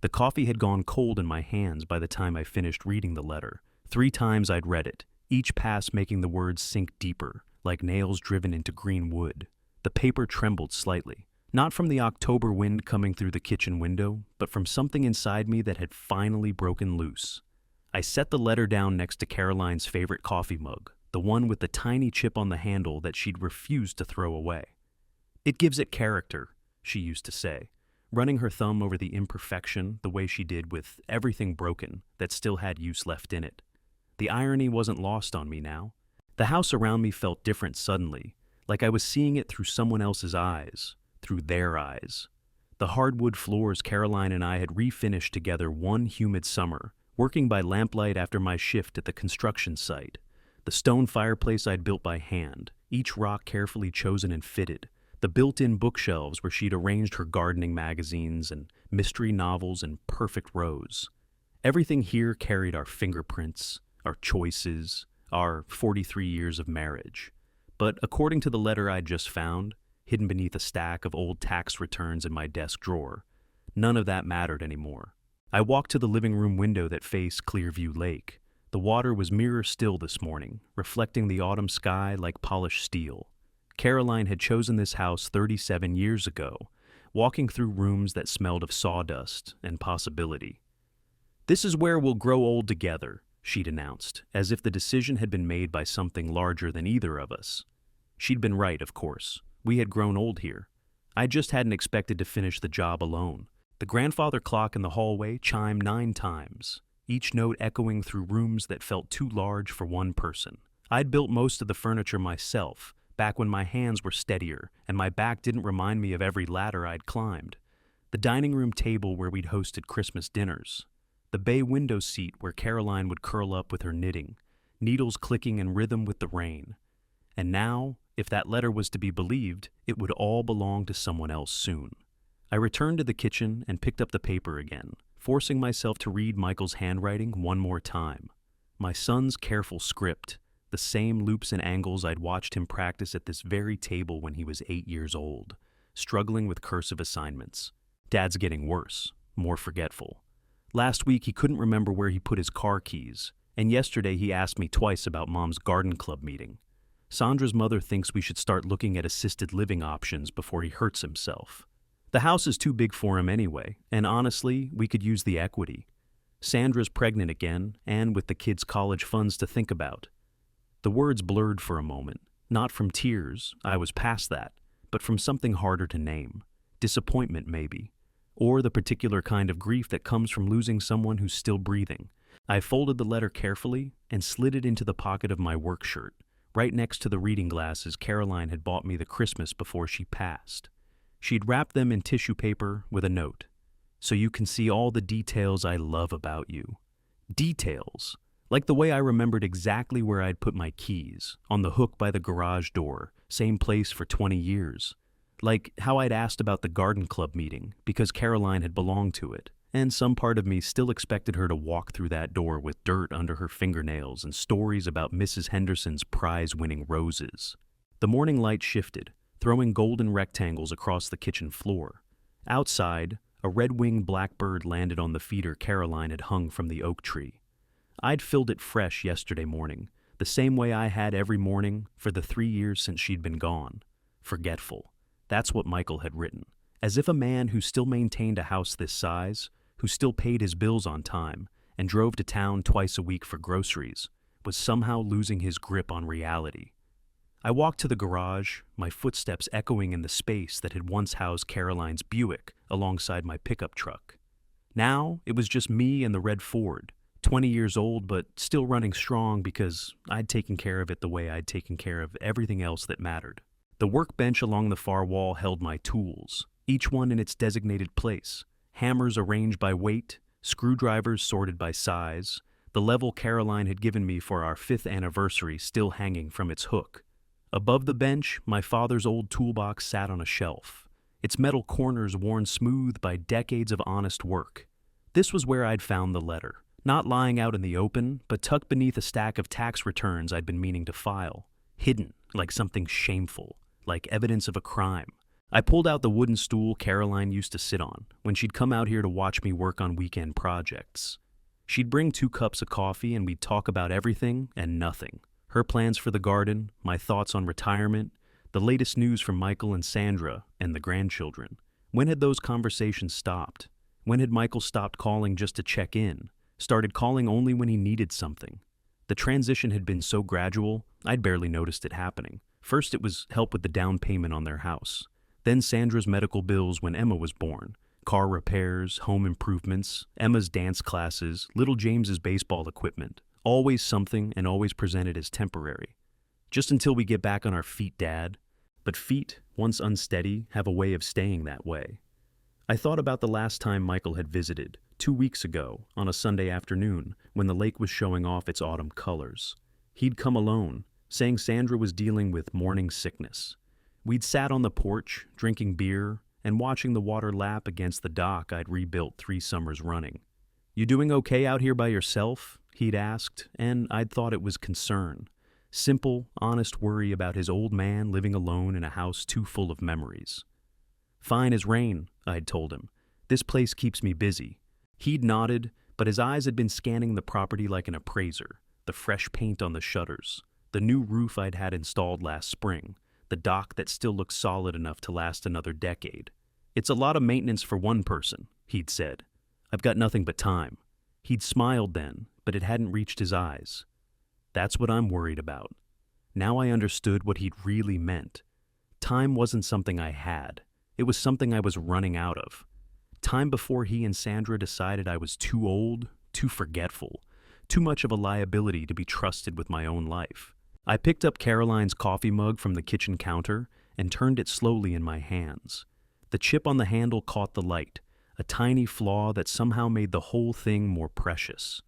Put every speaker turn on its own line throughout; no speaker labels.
The coffee had gone cold in my hands by the time I finished reading the letter. 3 times I'd read it, each pass making the words sink deeper, like nails driven into green wood. The paper trembled slightly, not from the October wind coming through the kitchen window, but from something inside me that had finally broken loose. I set the letter down next to Caroline's favorite coffee mug, the one with the tiny chip on the handle that she'd refused to throw away. "It gives it character," she used to say, running her thumb over the imperfection the way she did with everything broken that still had use left in it. The irony wasn't lost on me now. The house around me felt different suddenly, like I was seeing it through someone else's eyes, through their eyes. The hardwood floors Caroline and I had refinished together one humid summer, working by lamplight after my shift at the construction site. The stone fireplace I'd built by hand, each rock carefully chosen and fitted. The built-in bookshelves where she'd arranged her gardening magazines and mystery novels in perfect rows. Everything here carried our fingerprints, our choices, our 43 years of marriage. But according to the letter I'd just found, hidden beneath a stack of old tax returns in my desk drawer, none of that mattered anymore. I walked to the living room window that faced Clearview Lake. The water was mirror still this morning, reflecting the autumn sky like polished steel. Caroline had chosen this house 37 years ago, walking through rooms that smelled of sawdust and possibility. "This is where we'll grow old together," she'd announced, as if the decision had been made by something larger than either of us. She'd been right, of course. We had grown old here. I just hadn't expected to finish the job alone. The grandfather clock in the hallway chimed 9 times, each note echoing through rooms that felt too large for one person. I'd built most of the furniture myself, back when my hands were steadier and my back didn't remind me of every ladder I'd climbed. The dining room table where we'd hosted Christmas dinners. The bay window seat where Caroline would curl up with her knitting, needles clicking in rhythm with the rain. And now, if that letter was to be believed, it would all belong to someone else soon. I returned to the kitchen and picked up the paper again, forcing myself to read Michael's handwriting one more time. My son's careful script, the same loops and angles I'd watched him practice at this very table when he was 8 years old, struggling with cursive assignments. Dad's getting worse, more forgetful. Last week he couldn't remember where he put his car keys, and yesterday he asked me twice about Mom's garden club meeting. Sandra's mother thinks we should start looking at assisted living options before he hurts himself. The house is too big for him anyway, and honestly, we could use the equity. Sandra's pregnant again, and with the kids' college funds to think about. The words blurred for a moment, not from tears, I was past that, but from something harder to name. Disappointment, maybe. Or the particular kind of grief that comes from losing someone who's still breathing. I folded the letter carefully and slid it into the pocket of my work shirt, right next to the reading glasses Caroline had bought me the Christmas before she passed. She'd wrapped them in tissue paper with a note. "So you can see all the details I love about you." Details! Like the way I remembered exactly where I'd put my keys, on the hook by the garage door, same place for 20 years. Like how I'd asked about the garden club meeting, because Caroline had belonged to it, and some part of me still expected her to walk through that door with dirt under her fingernails and stories about Mrs. Henderson's prize-winning roses. The morning light shifted, throwing golden rectangles across the kitchen floor. Outside, a red-winged blackbird landed on the feeder Caroline had hung from the oak tree. I'd filled it fresh yesterday morning, the same way I had every morning for the 3 years since she'd been gone. Forgetful. That's what Michael had written. As if a man who still maintained a house this size, who still paid his bills on time, and drove to town twice a week for groceries, was somehow losing his grip on reality. I walked to the garage, my footsteps echoing in the space that had once housed Caroline's Buick alongside my pickup truck. Now, it was just me and the red Ford, 20 years old but still running strong because I'd taken care of it the way I'd taken care of everything else that mattered. The workbench along the far wall held my tools, each one in its designated place, hammers arranged by weight, screwdrivers sorted by size, the level Caroline had given me for our 5th anniversary still hanging from its hook. Above the bench, my father's old toolbox sat on a shelf, its metal corners worn smooth by decades of honest work. This was where I'd found the letter. Not lying out in the open, but tucked beneath a stack of tax returns I'd been meaning to file. Hidden, like something shameful, like evidence of a crime. I pulled out the wooden stool Caroline used to sit on when she'd come out here to watch me work on weekend projects. She'd bring 2 cups of coffee and we'd talk about everything and nothing. Her plans for the garden, my thoughts on retirement, the latest news from Michael and Sandra, and the grandchildren. When had those conversations stopped? When had Michael stopped calling just to check in, started calling only when he needed something? The transition had been so gradual, I'd barely noticed it happening. First, it was help with the down payment on their house. Then Sandra's medical bills when Emma was born, car repairs, home improvements, Emma's dance classes, little James's baseball equipment. Always something and always presented as temporary. Just until we get back on our feet, Dad. But feet, once unsteady, have a way of staying that way. I thought about the last time Michael had visited, 2 weeks ago, on a Sunday afternoon, when the lake was showing off its autumn colors. He'd come alone, saying Sandra was dealing with morning sickness. We'd sat on the porch, drinking beer, and watching the water lap against the dock I'd rebuilt 3 summers running. "You doing okay out here by yourself?" he'd asked, and I'd thought it was concern. Simple, honest worry about his old man living alone in a house too full of memories. "Fine as rain," I'd told him. "This place keeps me busy." He'd nodded, but his eyes had been scanning the property like an appraiser. The fresh paint on the shutters, the new roof I'd had installed last spring, the dock that still looks solid enough to last another decade. "It's a lot of maintenance for one person," he'd said. "I've got nothing but time." He'd smiled then, but it hadn't reached his eyes. "That's what I'm worried about." Now I understood what he'd really meant. Time wasn't something I had. It was something I was running out of. Time before he and Sandra decided I was too old, too forgetful, too much of a liability to be trusted with my own life. I picked up Caroline's coffee mug from the kitchen counter and turned it slowly in my hands. The chip on the handle caught the light, a tiny flaw that somehow made the whole thing more precious.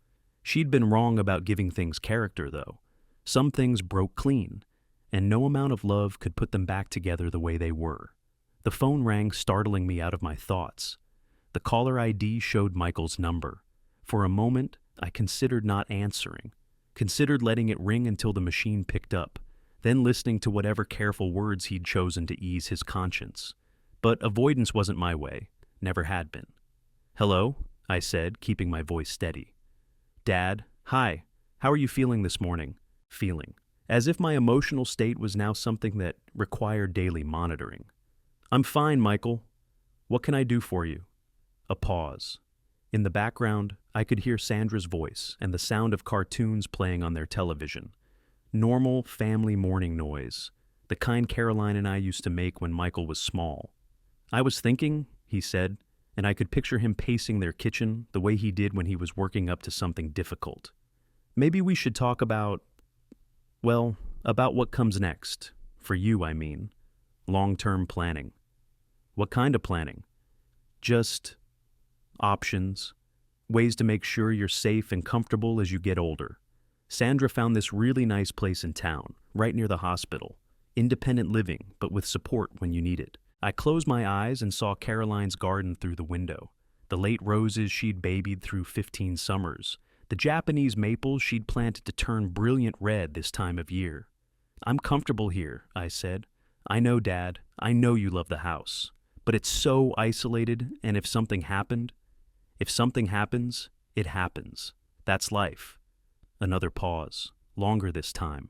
She'd been wrong about giving things character, though. Some things broke clean, and no amount of love could put them back together the way they were. The phone rang, startling me out of my thoughts. The caller ID showed Michael's number. For a moment, I considered not answering, considered letting it ring until the machine picked up, then listening to whatever careful words he'd chosen to ease his conscience. But avoidance wasn't my way, never had been. "Hello," I said, keeping my voice steady. "Dad, hi, how are you feeling this morning?" Feeling. As if my emotional state was now something that required daily monitoring. "I'm fine, Michael. What can I do for you?" A pause. In the background, I could hear Sandra's voice and the sound of cartoons playing on their television. Normal family morning noise, the kind Caroline and I used to make when Michael was small. "I was thinking," he said, and I could picture him pacing their kitchen the way he did when he was working up to something difficult. "Maybe we should talk about what comes next. For you, I mean. Long-term planning." "What kind of planning?" "Just options, ways to make sure you're safe and comfortable as you get older. Sandra found this really nice place in town, right near the hospital. Independent living, but with support when you need it." I closed my eyes and saw Caroline's garden through the window, the late roses she'd babied through 15 summers, the Japanese maples she'd planted to turn brilliant red this time of year. "I'm comfortable here," I said. "I know, Dad, I know you love the house. But it's so isolated, and if something happens, it happens. That's life." Another pause, longer this time.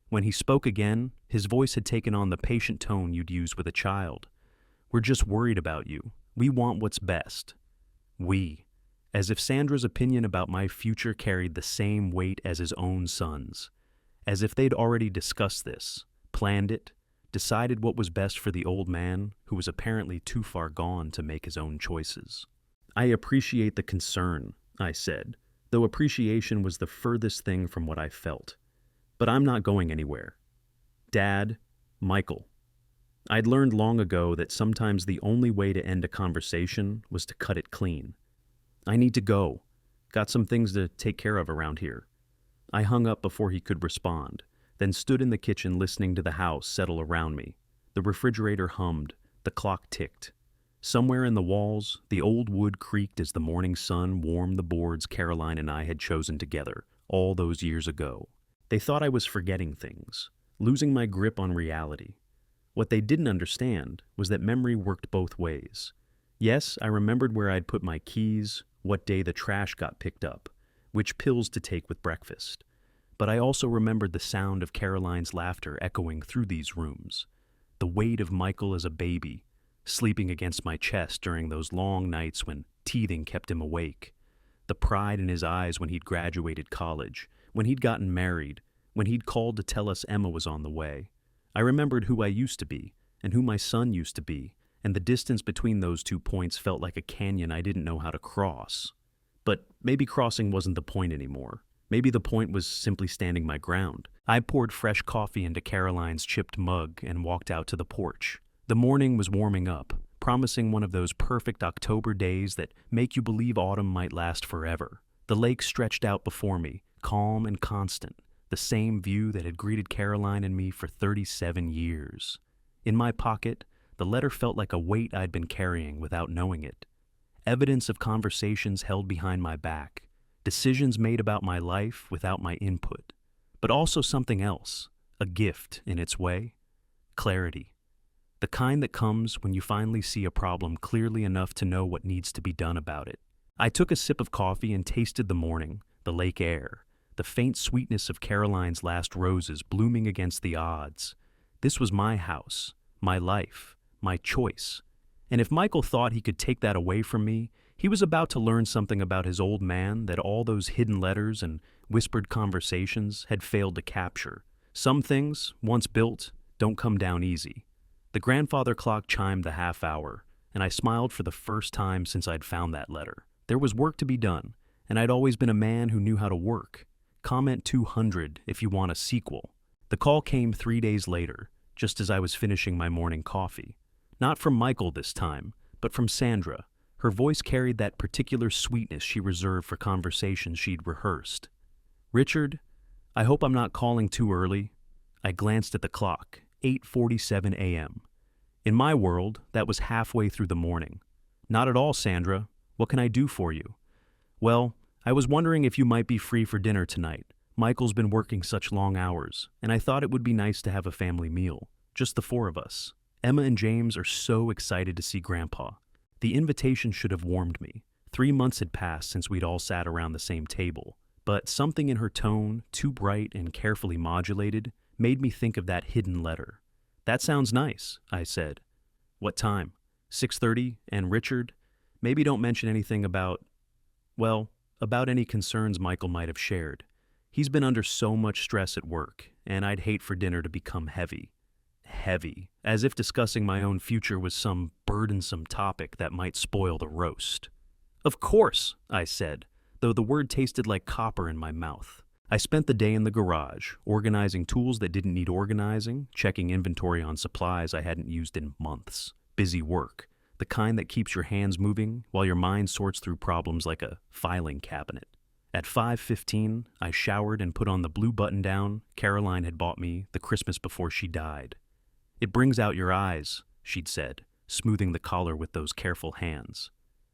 When he spoke again, his voice had taken on the patient tone you'd use with a child. "We're just worried about you. We want what's best." We. As if Sandra's opinion about my future carried the same weight as his own son's. As if they'd already discussed this, planned it, decided what was best for the old man, who was apparently too far gone to make his own choices. "I appreciate the concern," I said, though appreciation was the furthest thing from what I felt. "But I'm not going anywhere. Dad, Michael." I'd learned long ago that sometimes the only way to end a conversation was to cut it clean. "I need to go. Got some things to take care of around here." I hung up before he could respond, then stood in the kitchen listening to the house settle around me. The refrigerator hummed, the clock ticked. Somewhere in the walls, the old wood creaked as the morning sun warmed the boards Caroline and I had chosen together all those years ago. They thought I was forgetting things, losing my grip on reality. What they didn't understand was that memory worked both ways. Yes, I remembered where I'd put my keys, what day the trash got picked up, which pills to take with breakfast. But I also remembered the sound of Caroline's laughter echoing through these rooms, the weight of Michael as a baby, sleeping against my chest during those long nights when teething kept him awake, the pride in his eyes when he'd graduated college, when he'd gotten married, when he'd called to tell us Emma was on the way. I remembered who I used to be, and who my son used to be, and the distance between those 2 points felt like a canyon I didn't know how to cross. But maybe crossing wasn't the point anymore. Maybe the point was simply standing my ground. I poured fresh coffee into Caroline's chipped mug and walked out to the porch. The morning was warming up, promising one of those perfect October days that make you believe autumn might last forever. The lake stretched out before me, calm and constant, the same view that had greeted Caroline and me for 37 years. In my pocket, the letter felt like a weight I'd been carrying without knowing it. Evidence of conversations held behind my back, decisions made about my life without my input, but also something else, a gift in its way, clarity. The kind that comes when you finally see a problem clearly enough to know what needs to be done about it. I took a sip of coffee and tasted the morning, the lake air, the faint sweetness of Caroline's last roses blooming against the odds. This was my house, my life, my choice. And if Michael thought he could take that away from me, he was about to learn something about his old man that all those hidden letters and whispered conversations had failed to capture. Some things, once built, don't come down easy. The grandfather clock chimed the half hour, and I smiled for the first time since I'd found that letter. There was work to be done, and I'd always been a man who knew how to work. Comment 200 if you want a sequel. The call came 3 days later, just as I was finishing my morning coffee. Not from Michael this time, but from Sandra. Her voice carried that particular sweetness she reserved for conversations she'd rehearsed. "Richard, I hope I'm not calling too early." I glanced at the clock, 8:47 a.m. In my world, that was halfway through the morning. "Not at all, Sandra. What can I do for you?" "Well, I was wondering if you might be free for dinner tonight. Michael's been working such long hours, and I thought it would be nice to have a family meal, just the 4 of us. Emma and James are so excited to see Grandpa." The invitation should have warmed me. 3 months had passed since we'd all sat around the same table, but something in her tone, too bright and carefully modulated, made me think of that hidden letter. "That sounds nice," I said. "What time?" 6:30, and Richard, maybe don't mention anything about any concerns Michael might have shared. He's been under so much stress at work, and I'd hate for dinner to become heavy. Heavy, as if discussing my own future was some burdensome topic that might spoil the roast. "Of course," I said, though the word tasted like copper in my mouth. I spent the day in the garage, organizing tools that didn't need organizing, checking inventory on supplies I hadn't used in months. Busy work, the kind that keeps your hands moving while your mind sorts through problems like a filing cabinet. At 5:15, I showered and put on the blue button-down Caroline had bought me the Christmas before she died. "It brings out your eyes," she'd said, smoothing the collar with those careful hands.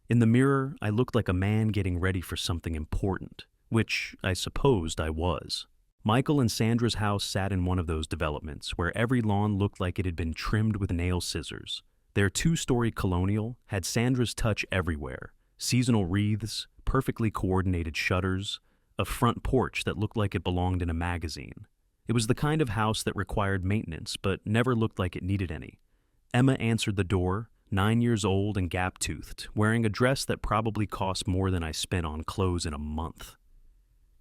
In the mirror, I looked like a man getting ready for something important, which I supposed I was. Michael and Sandra's house sat in one of those developments where every lawn looked like it had been trimmed with nail scissors. Their 2-story colonial had Sandra's touch everywhere: seasonal wreaths, perfectly coordinated shutters, a front porch that looked like it belonged in a magazine. It was the kind of house that required maintenance, but never looked like it needed any. Emma answered the door, 9 years old and gap-toothed, wearing a dress that probably cost more than I spent on clothes in a month.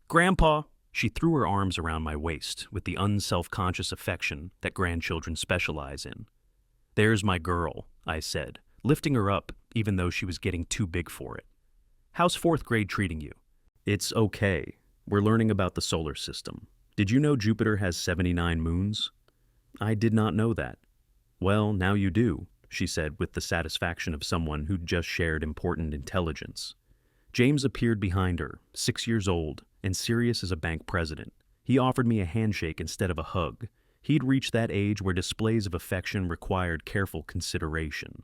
"Grandpa!" She threw her arms around my waist with the unself-conscious affection that grandchildren specialize in. "There's my girl," I said, lifting her up even though she was getting too big for it. "How's 4th grade treating you?" "It's okay. We're learning about the solar system. Did you know Jupiter has 79 moons?" "I did not know that." "Well, now you do," she said with the satisfaction of someone who'd just shared important intelligence. James appeared behind her, 6 years old, and serious as a bank president. He offered me a handshake instead of a hug. He'd reached that age where displays of affection required careful consideration.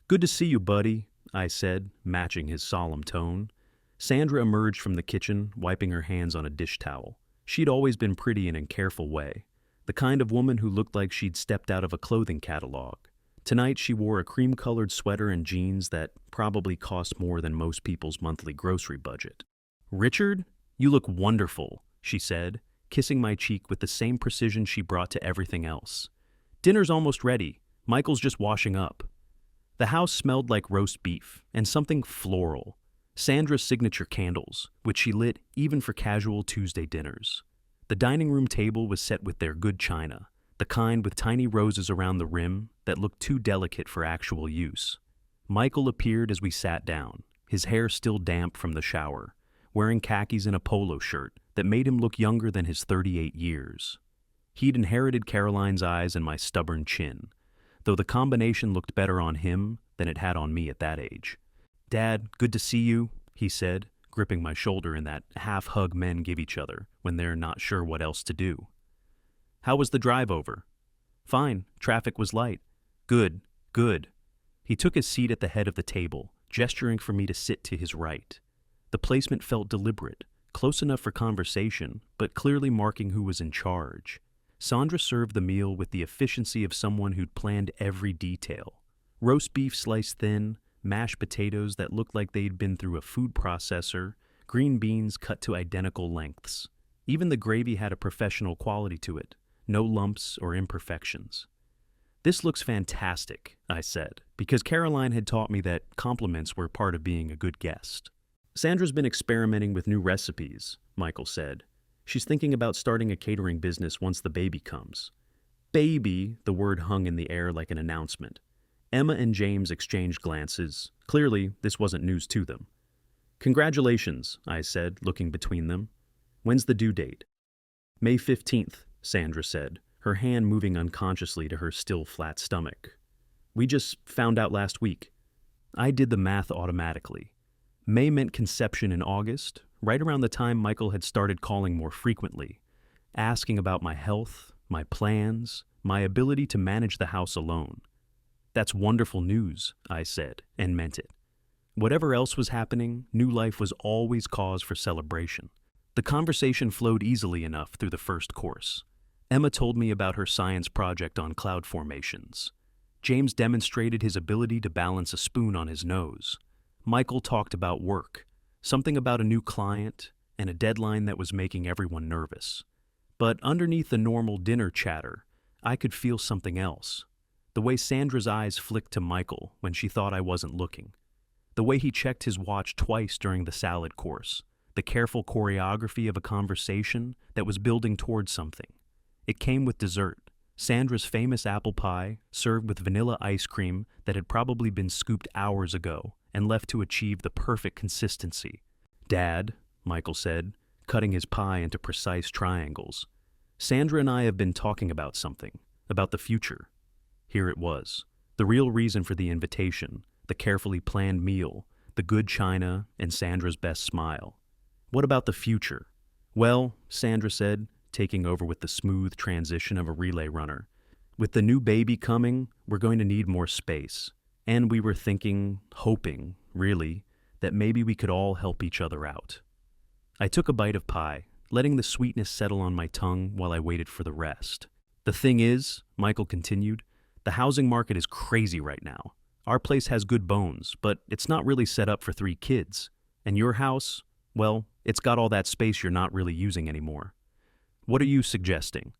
"Good to see you, buddy," I said, matching his solemn tone. Sandra emerged from the kitchen, wiping her hands on a dish towel. She'd always been pretty in a careful way. the kind of woman who looked like she'd stepped out of a clothing catalog. Tonight she wore a cream-colored sweater and jeans that probably cost more than most people's monthly grocery budget. "Richard, you look wonderful," she said, kissing my cheek with the same precision she brought to everything else. "Dinner's almost ready. Michael's just washing up." The house smelled like roast beef and something floral. Sandra's signature candles, which she lit even for casual Tuesday dinners. The dining room table was set with their good china, the kind with tiny roses around the rim that looked too delicate for actual use. Michael appeared as we sat down, his hair still damp from the shower, wearing khakis and a polo shirt that made him look younger than his 38 years. He'd inherited Caroline's eyes and my stubborn chin, though the combination looked better on him than it had on me at that age. "Dad, good to see you," he said, gripping my shoulder in that half-hug men give each other when they're not sure what else to do. "How was the drive over?" "Fine, traffic was light." "Good, good." He took his seat at the head of the table, gesturing for me to sit to his right. The placement felt deliberate, close enough for conversation, but clearly marking who was in charge. Sandra served the meal with the efficiency of someone who'd planned every detail. Roast beef sliced thin, mashed potatoes that looked like they'd been through a food processor, green beans cut to identical lengths. Even the gravy had a professional quality to it, no lumps or imperfections. "This looks fantastic," I said, because Caroline had taught me that compliments were part of being a good guest. "Sandra's been experimenting with new recipes," Michael said. "She's thinking about starting a catering business once the baby comes." "Baby," the word hung in the air like an announcement. Emma and James exchanged glances. Clearly, this wasn't news to them. "Congratulations," I said, looking between them. "When's the due date?" "May 15th, Sandra said, her hand moving unconsciously to her still flat stomach. "We just found out last week." I did the math automatically. May meant conception in August, right around the time Michael had started calling more frequently, asking about my health, my plans, my ability to manage the house alone. "That's wonderful news," I said, and meant it. Whatever else was happening, new life was always cause for celebration. The conversation flowed easily enough through the first course. Emma told me about her science project on cloud formations. James demonstrated his ability to balance a spoon on his nose. Michael talked about work, something about a new client, and a deadline that was making everyone nervous. But underneath the normal dinner chatter, I could feel something else. The way Sandra's eyes flicked to Michael when she thought I wasn't looking. The way he checked his watch twice during the salad course. The careful choreography of a conversation that was building towards something. It came with dessert. Sandra's famous apple pie, served with vanilla ice cream that had probably been scooped hours ago and left to achieve the perfect consistency. "Dad," Michael said, cutting his pie into precise triangles. "Sandra and I have been talking about something, about the future." Here it was, the real reason for the invitation, the carefully planned meal, the good china, and Sandra's best smile. "What about the future?" "Well," Sandra said, taking over with the smooth transition of a relay runner, "with the new baby coming, we're going to need more space. And we were thinking, hoping, really, that maybe we could all help each other out." I took a bite of pie, letting the sweetness settle on my tongue while I waited for the rest. "The thing is," Michael continued, "the housing market is crazy right now. Our place has good bones, but it's not really set up for 3 kids. And your house, well, it's got all that space you're not really using anymore. What are you suggesting?"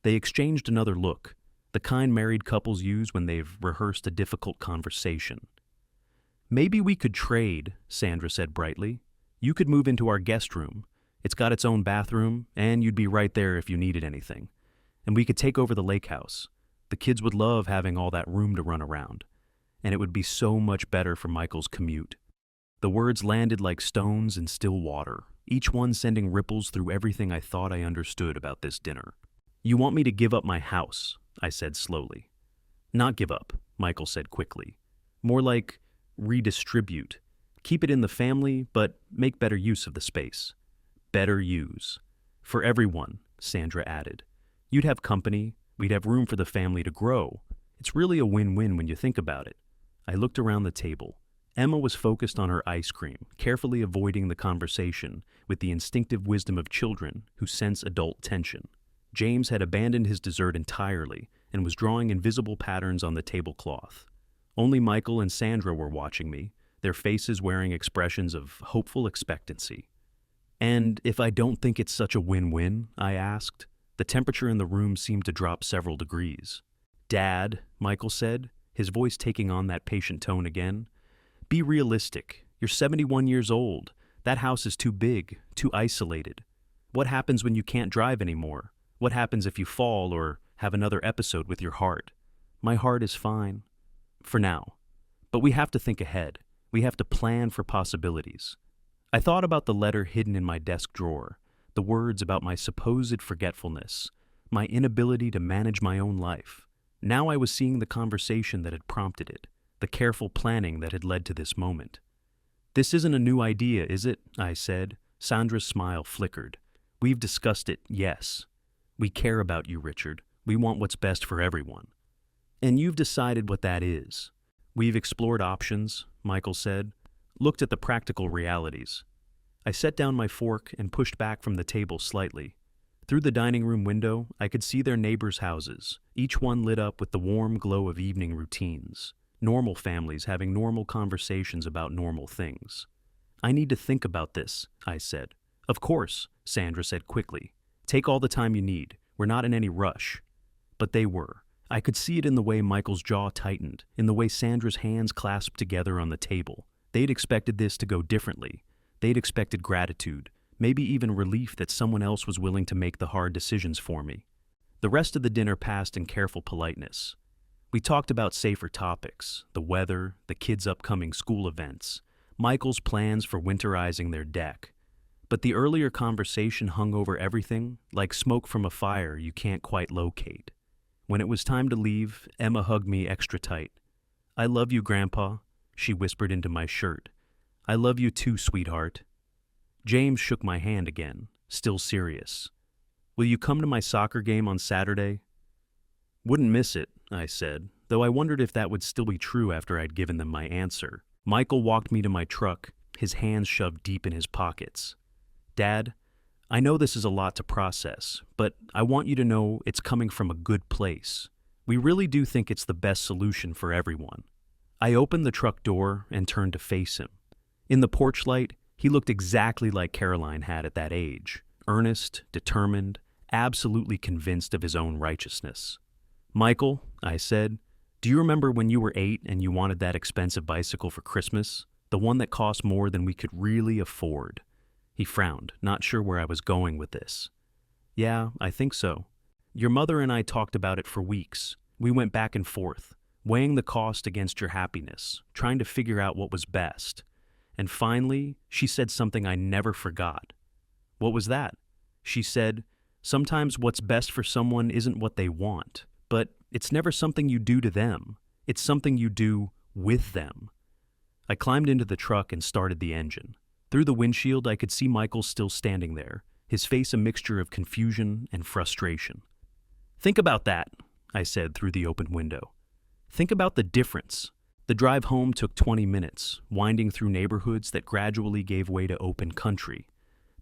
They exchanged another look, the kind married couples use when they've rehearsed a difficult conversation. "Maybe we could trade," Sandra said brightly. "You could move into our guest room. It's got its own bathroom, and you'd be right there if you needed anything. And we could take over the lake house. The kids would love having all that room to run around. And it would be so much better for Michael's commute." The words landed like stones in still water, each one sending ripples through everything I thought I understood about this dinner. "You want me to give up my house," I said slowly. "Not give up," Michael said quickly. "More like redistribute. Keep it in the family, but make better use of the space." "Better use. For everyone," Sandra added. "You'd have company, we'd have room for the family to grow. It's really a win-win when you think about it." I looked around the table. Emma was focused on her ice cream, carefully avoiding the conversation with the instinctive wisdom of children who sense adult tension. James had abandoned his dessert entirely and was drawing invisible patterns on the tablecloth. Only Michael and Sandra were watching me, their faces wearing expressions of hopeful expectancy. "And if I don't think it's such a win-win?" I asked. The temperature in the room seemed to drop several degrees. "Dad," Michael said, his voice taking on that patient tone again, "be realistic. You're 71 years old. That house is too big, too isolated. What happens when you can't drive anymore? What happens if you fall or have another episode with your heart? My heart is fine. For now. But we have to think ahead. We have to plan for possibilities." I thought about the letter hidden in my desk drawer, the words about my supposed forgetfulness, my inability to manage my own life. Now I was seeing the conversation that had prompted it, the careful planning that had led to this moment. "This isn't a new idea, is it?" I said. Sandra's smile flickered. "We've discussed it, yes. We care about you, Richard. We want what's best for everyone. And you've decided what that is." "We've explored options," Michael said, "looked at the practical realities." I set down my fork and pushed back from the table slightly. Through the dining room window, I could see their neighbors' houses, each one lit up with the warm glow of evening routines. Normal families having normal conversations about normal things. "I need to think about this," I said. "Of course," Sandra said quickly. "Take all the time you need. We're not in any rush." But they were. I could see it in the way Michael's jaw tightened, in the way Sandra's hands clasped together on the table. They'd expected this to go differently. They'd expected gratitude, maybe even relief that someone else was willing to make the hard decisions for me. The rest of the dinner passed in careful politeness. We talked about safer topics, the weather, the kids' upcoming school events, Michael's plans for winterizing their deck. But the earlier conversation hung over everything, like smoke from a fire you can't quite locate. When it was time to leave, Emma hugged me extra tight. "I love you, Grandpa," she whispered into my shirt. "I love you too, sweetheart." James shook my hand again, still serious. "Will you come to my soccer game on Saturday?" "Wouldn't miss it," I said, though I wondered if that would still be true after I'd given them my answer. Michael walked me to my truck, his hands shoved deep in his pockets. "Dad, I know this is a lot to process, but I want you to know it's coming from a good place. We really do think it's the best solution for everyone." I opened the truck door and turned to face him. In the porch light, he looked exactly like Caroline had at that age, earnest, determined, absolutely convinced of his own righteousness. "Michael," I said, "do you remember when you were 8 and you wanted that expensive bicycle for Christmas? The one that cost more than we could really afford?" He frowned, not sure where I was going with this. "Yeah, I think so. Your mother and I talked about it for weeks. We went back and forth, weighing the cost against your happiness, trying to figure out what was best. And finally, she said something I never forgot." "What was that?" She said, "Sometimes what's best for someone isn't what they want, but it's never something you do to them. It's something you do with them." I climbed into the truck and started the engine. Through the windshield, I could see Michael still standing there, his face a mixture of confusion and frustration. "Think about that," I said through the open window. "Think about the difference." The drive home took 20 minutes, winding through neighborhoods that gradually gave way to open country,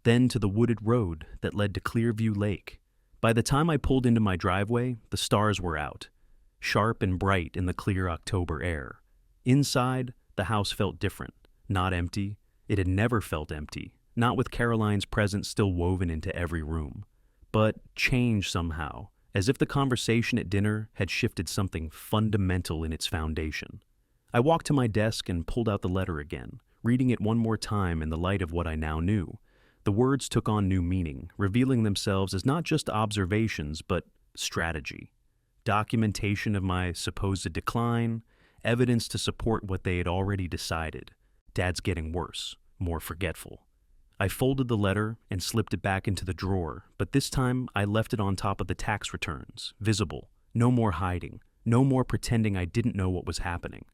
then to the wooded road that led to Clearview Lake. By the time I pulled into my driveway, the stars were out, sharp and bright in the clear October air. Inside, the house felt different, not empty. It had never felt empty, not with Caroline's presence still woven into every room, but changed somehow, as if the conversation at dinner had shifted something fundamental in its foundation. I walked to my desk and pulled out the letter again, reading it one more time in the light of what I now knew. The words took on new meaning, revealing themselves as not just observations, but strategy. Documentation of my supposed decline, evidence to support what they had already decided. Dad's getting worse, more forgetful. I folded the letter and slipped it back into the drawer, but this time I left it on top of the tax returns, visible. No more hiding, no more pretending I didn't know what was happening.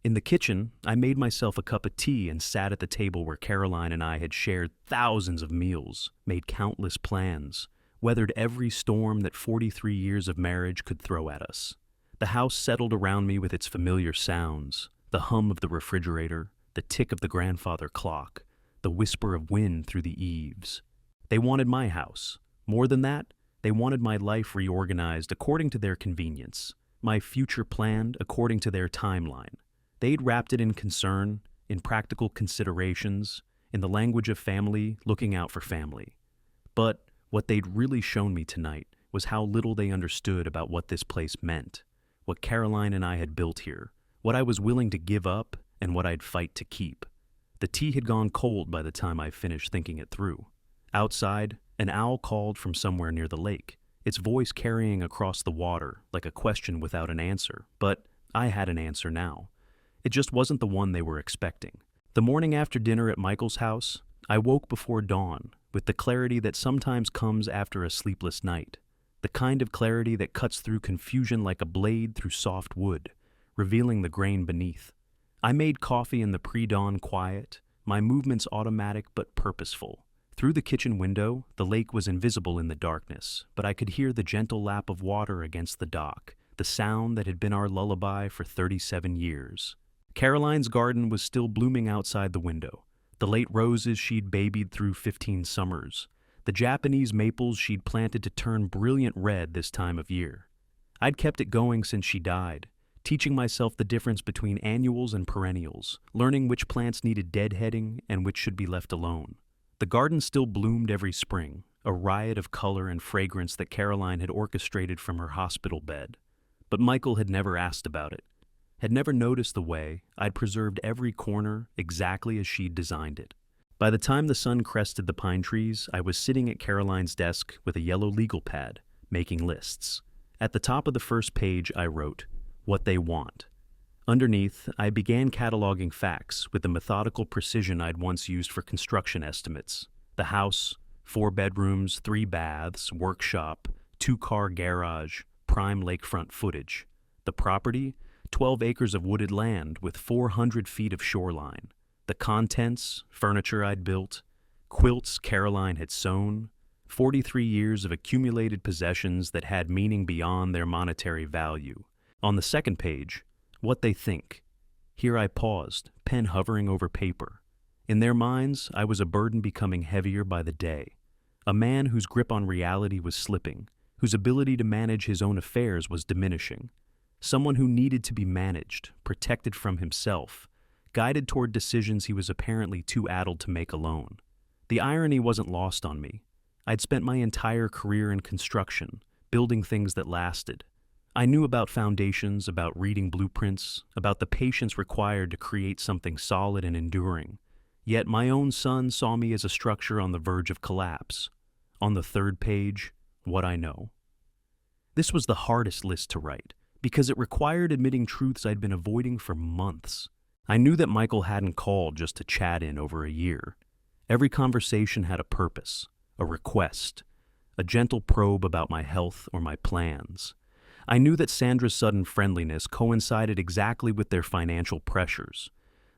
In the kitchen, I made myself a cup of tea and sat at the table where Caroline and I had shared thousands of meals, made countless plans, weathered every storm that 43 years of marriage could throw at us. The house settled around me with its familiar sounds, the hum of the refrigerator, the tick of the grandfather clock, the whisper of wind through the eaves. They wanted my house. More than that, They wanted my life reorganized according to their convenience, my future planned according to their timeline. They'd wrapped it in concern, in practical considerations, in the language of family, looking out for family. But what they'd really shown me tonight was how little they understood about what this place meant, what Caroline and I had built here, what I was willing to give up, and what I'd fight to keep. The tea had gone cold by the time I finished thinking it through. Outside, an owl called from somewhere near the lake, its voice carrying across the water like a question without an answer, but I had an answer now. It just wasn't the one they were expecting. The morning after dinner at Michael's house, I woke before dawn with the clarity that sometimes comes after a sleepless night, the kind of clarity that cuts through confusion like a blade through soft wood, revealing the grain beneath. I made coffee in the pre-dawn quiet, my movements automatic but purposeful. Through the kitchen window, the lake was invisible in the darkness, but I could hear the gentle lap of water against the dock, the sound that had been our lullaby for 37 years. Caroline's garden was still blooming outside the window, the late roses she'd babied through 15 summers, the Japanese maples she'd planted to turn brilliant red this time of year. I'd kept it going since she died, teaching myself the difference between annuals and perennials, learning which plants needed deadheading and which should be left alone. The garden still bloomed every spring, a riot of color and fragrance that Caroline had orchestrated from her hospital bed. But Michael had never asked about it, had never noticed the way I'd preserved every corner exactly as she'd designed it. By the time the sun crested the pine trees, I was sitting at Caroline's desk with a yellow legal pad, making lists. At the top of the first page, I wrote, "What they want." Underneath, I began cataloging facts with the methodical precision I'd once used for construction estimates. The house, 4 bedrooms, 3 baths, workshop, 2-car garage, prime lakefront footage. The property, 12 acres of wooded land with 400 feet of shoreline. The contents, furniture I'd built, quilts Caroline had sewn, 43 years of accumulated possessions that had meaning beyond their monetary value. On the second page, what they think. Here I paused, pen hovering over paper. In their minds, I was a burden becoming heavier by the day. A man whose grip on reality was slipping, whose ability to manage his own affairs was diminishing. Someone who needed to be managed, protected from himself, guided toward decisions he was apparently too addled to make alone. The irony wasn't lost on me. I'd spent my entire career in construction, building things that lasted. I knew about foundations, about reading blueprints, about the patience required to create something solid and enduring. Yet my own son saw me as a structure on the verge of collapse. On the third page, what I know. This was the hardest list to write, because it required admitting truths I'd been avoiding for months. I knew that Michael hadn't called just to chat in over a year. Every conversation had a purpose, a request, a gentle probe about my health or my plans. I knew that Sandra's sudden friendliness coincided exactly with their financial pressures.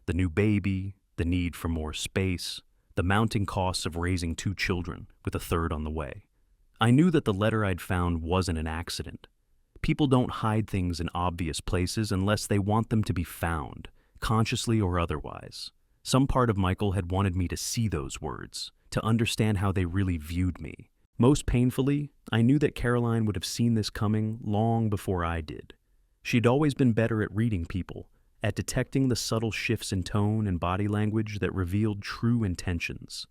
The new baby, the need for more space, the mounting costs of raising 2 children, with a third on the way. I knew that the letter I'd found wasn't an accident. People don't hide things in obvious places unless they want them to be found, consciously or otherwise. Some part of Michael had wanted me to see those words, to understand how they really viewed me. Most painfully, I knew that Caroline would have seen this coming long before I did. She'd always been better at reading people, at detecting the subtle shifts in tone and body language that revealed true intentions.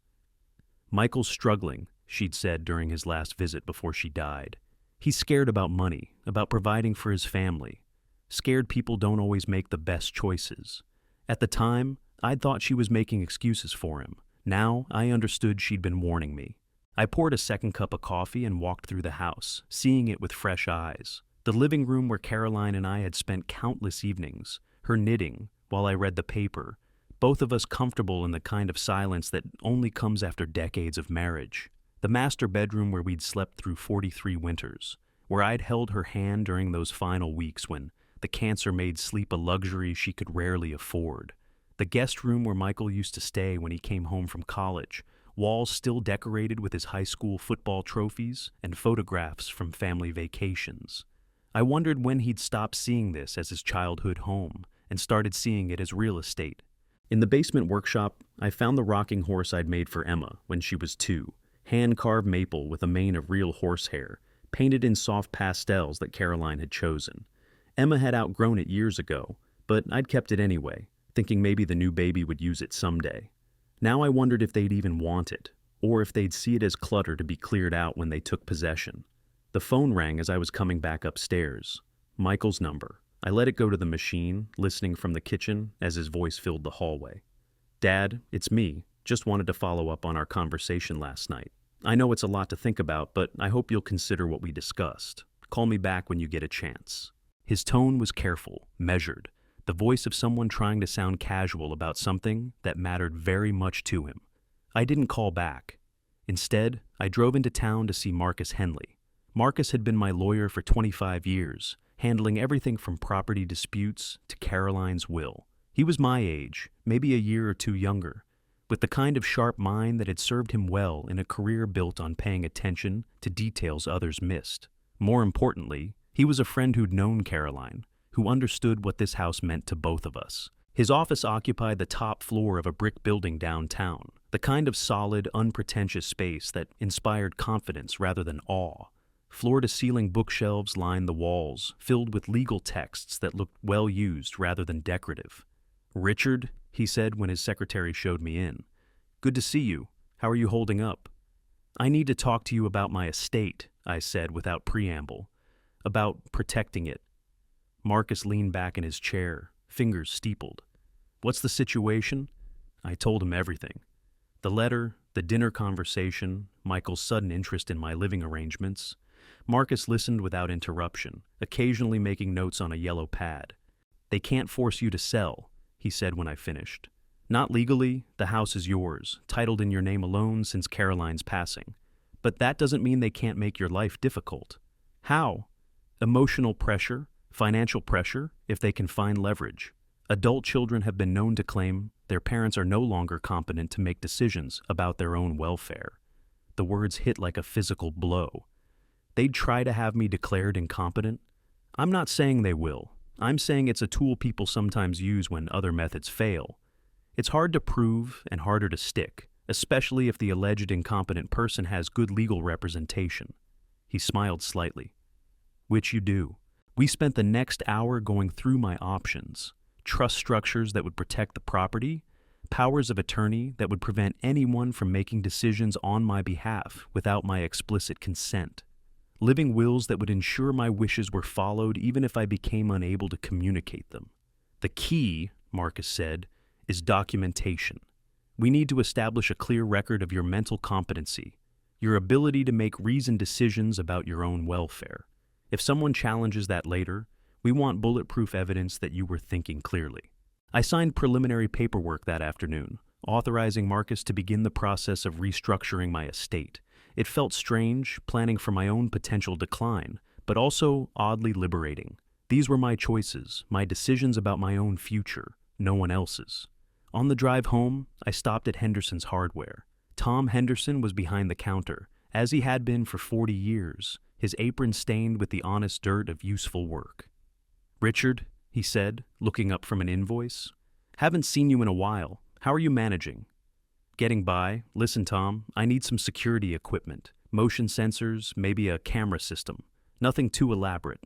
"Michael's struggling," she'd said during his last visit before she died. "He's scared about money, about providing for his family. Scared people don't always make the best choices." At the time, I'd thought she was making excuses for him. Now, I understood she'd been warning me. I poured a second cup of coffee and walked through the house, seeing it with fresh eyes. The living room where Caroline and I had spent countless evenings, her knitting while I read the paper, both of us comfortable in the kind of silence that only comes after decades of marriage. The master bedroom where we'd slept through 43 winters, where I'd held her hand during those final weeks when the cancer made sleep a luxury she could rarely afford. The guest room where Michael used to stay when he came home from college, walls still decorated with his high school football trophies and photographs from family vacations. I wondered when he'd stop seeing this as his childhood home and started seeing it as real estate. In the basement workshop, I found the rocking horse I'd made for Emma when she was 2, hand-carved maple with a mane of real horsehair, painted in soft pastels that Caroline had chosen. Emma had outgrown it years ago, but I'd kept it anyway, thinking maybe the new baby would use it someday. Now I wondered if they'd even want it, or if they'd see it as clutter to be cleared out when they took possession. The phone rang as I was coming back upstairs. Michael's number. I let it go to the machine, listening from the kitchen as his voice filled the hallway. "Dad, it's me. Just wanted to follow up on our conversation last night. I know it's a lot to think about, but I hope you'll consider what we discussed. Call me back when you get a chance." His tone was careful, measured, the voice of someone trying to sound casual about something that mattered very much to him. I didn't call back. Instead, I drove into town to see Marcus Henley. Marcus had been my lawyer for 25 years, handling everything from property disputes to Caroline's will. He was my age, maybe a year or two younger, with the kind of sharp mind that had served him well in a career built on paying attention to details others missed. More importantly, he was a friend who'd known Caroline, who understood what this house meant to both of us. His office occupied the top floor of a brick building downtown, the kind of solid, unpretentious space that inspired confidence rather than awe. Floor-to-ceiling bookshelves lined the walls, filled with legal texts that looked well-used rather than decorative. "Richard," he said when his secretary showed me in. "Good to see you. How are you holding up?" "I need to talk to you about my estate," I said without preamble. "About protecting it." Marcus leaned back in his chair, fingers steepled. "What's the situation?" I told him everything. The letter, the dinner conversation, Michael's sudden interest in my living arrangements. Marcus listened without interruption, occasionally making notes on a yellow pad. "They can't force you to sell," he said when I finished. "Not legally, the house is yours, titled in your name alone since Caroline's passing. But that doesn't mean they can't make your life difficult." "How?" "Emotional pressure, financial pressure, if they can find leverage. Adult children have been known to claim their parents are no longer competent to make decisions about their own welfare." The words hit like a physical blow. They'd try to have me declared incompetent? I'm not saying they will. I'm saying it's a tool people sometimes use when other methods fail. It's hard to prove and harder to stick, especially if the alleged incompetent person has good legal representation. He smiled slightly. "Which you do." We spent the next hour going through my options. Trust structures that would protect the property, powers of attorney that would prevent anyone from making decisions on my behalf without my explicit consent. Living wills that would ensure my wishes were followed even if I became unable to communicate them. "The key," Marcus said, "is documentation. We need to establish a clear record of your mental competency, your ability to make reasoned decisions about your own welfare. If someone challenges that later, we want bulletproof evidence that you were thinking clearly." I signed preliminary paperwork that afternoon, authorizing Marcus to begin the process of restructuring my estate. It felt strange, planning for my own potential decline, but also oddly liberating. These were my choices, my decisions about my own future, no one else's. On the drive home, I stopped at Henderson's Hardware. Tom Henderson was behind the counter, as he had been for 40 years, his apron stained with the honest dirt of useful work. "Richard," he said, looking up from an invoice. "Haven't seen you in a while. How are you managing?" "Getting by. Listen, Tom, I need some security equipment. Motion sensors, maybe a camera system. Nothing too elaborate."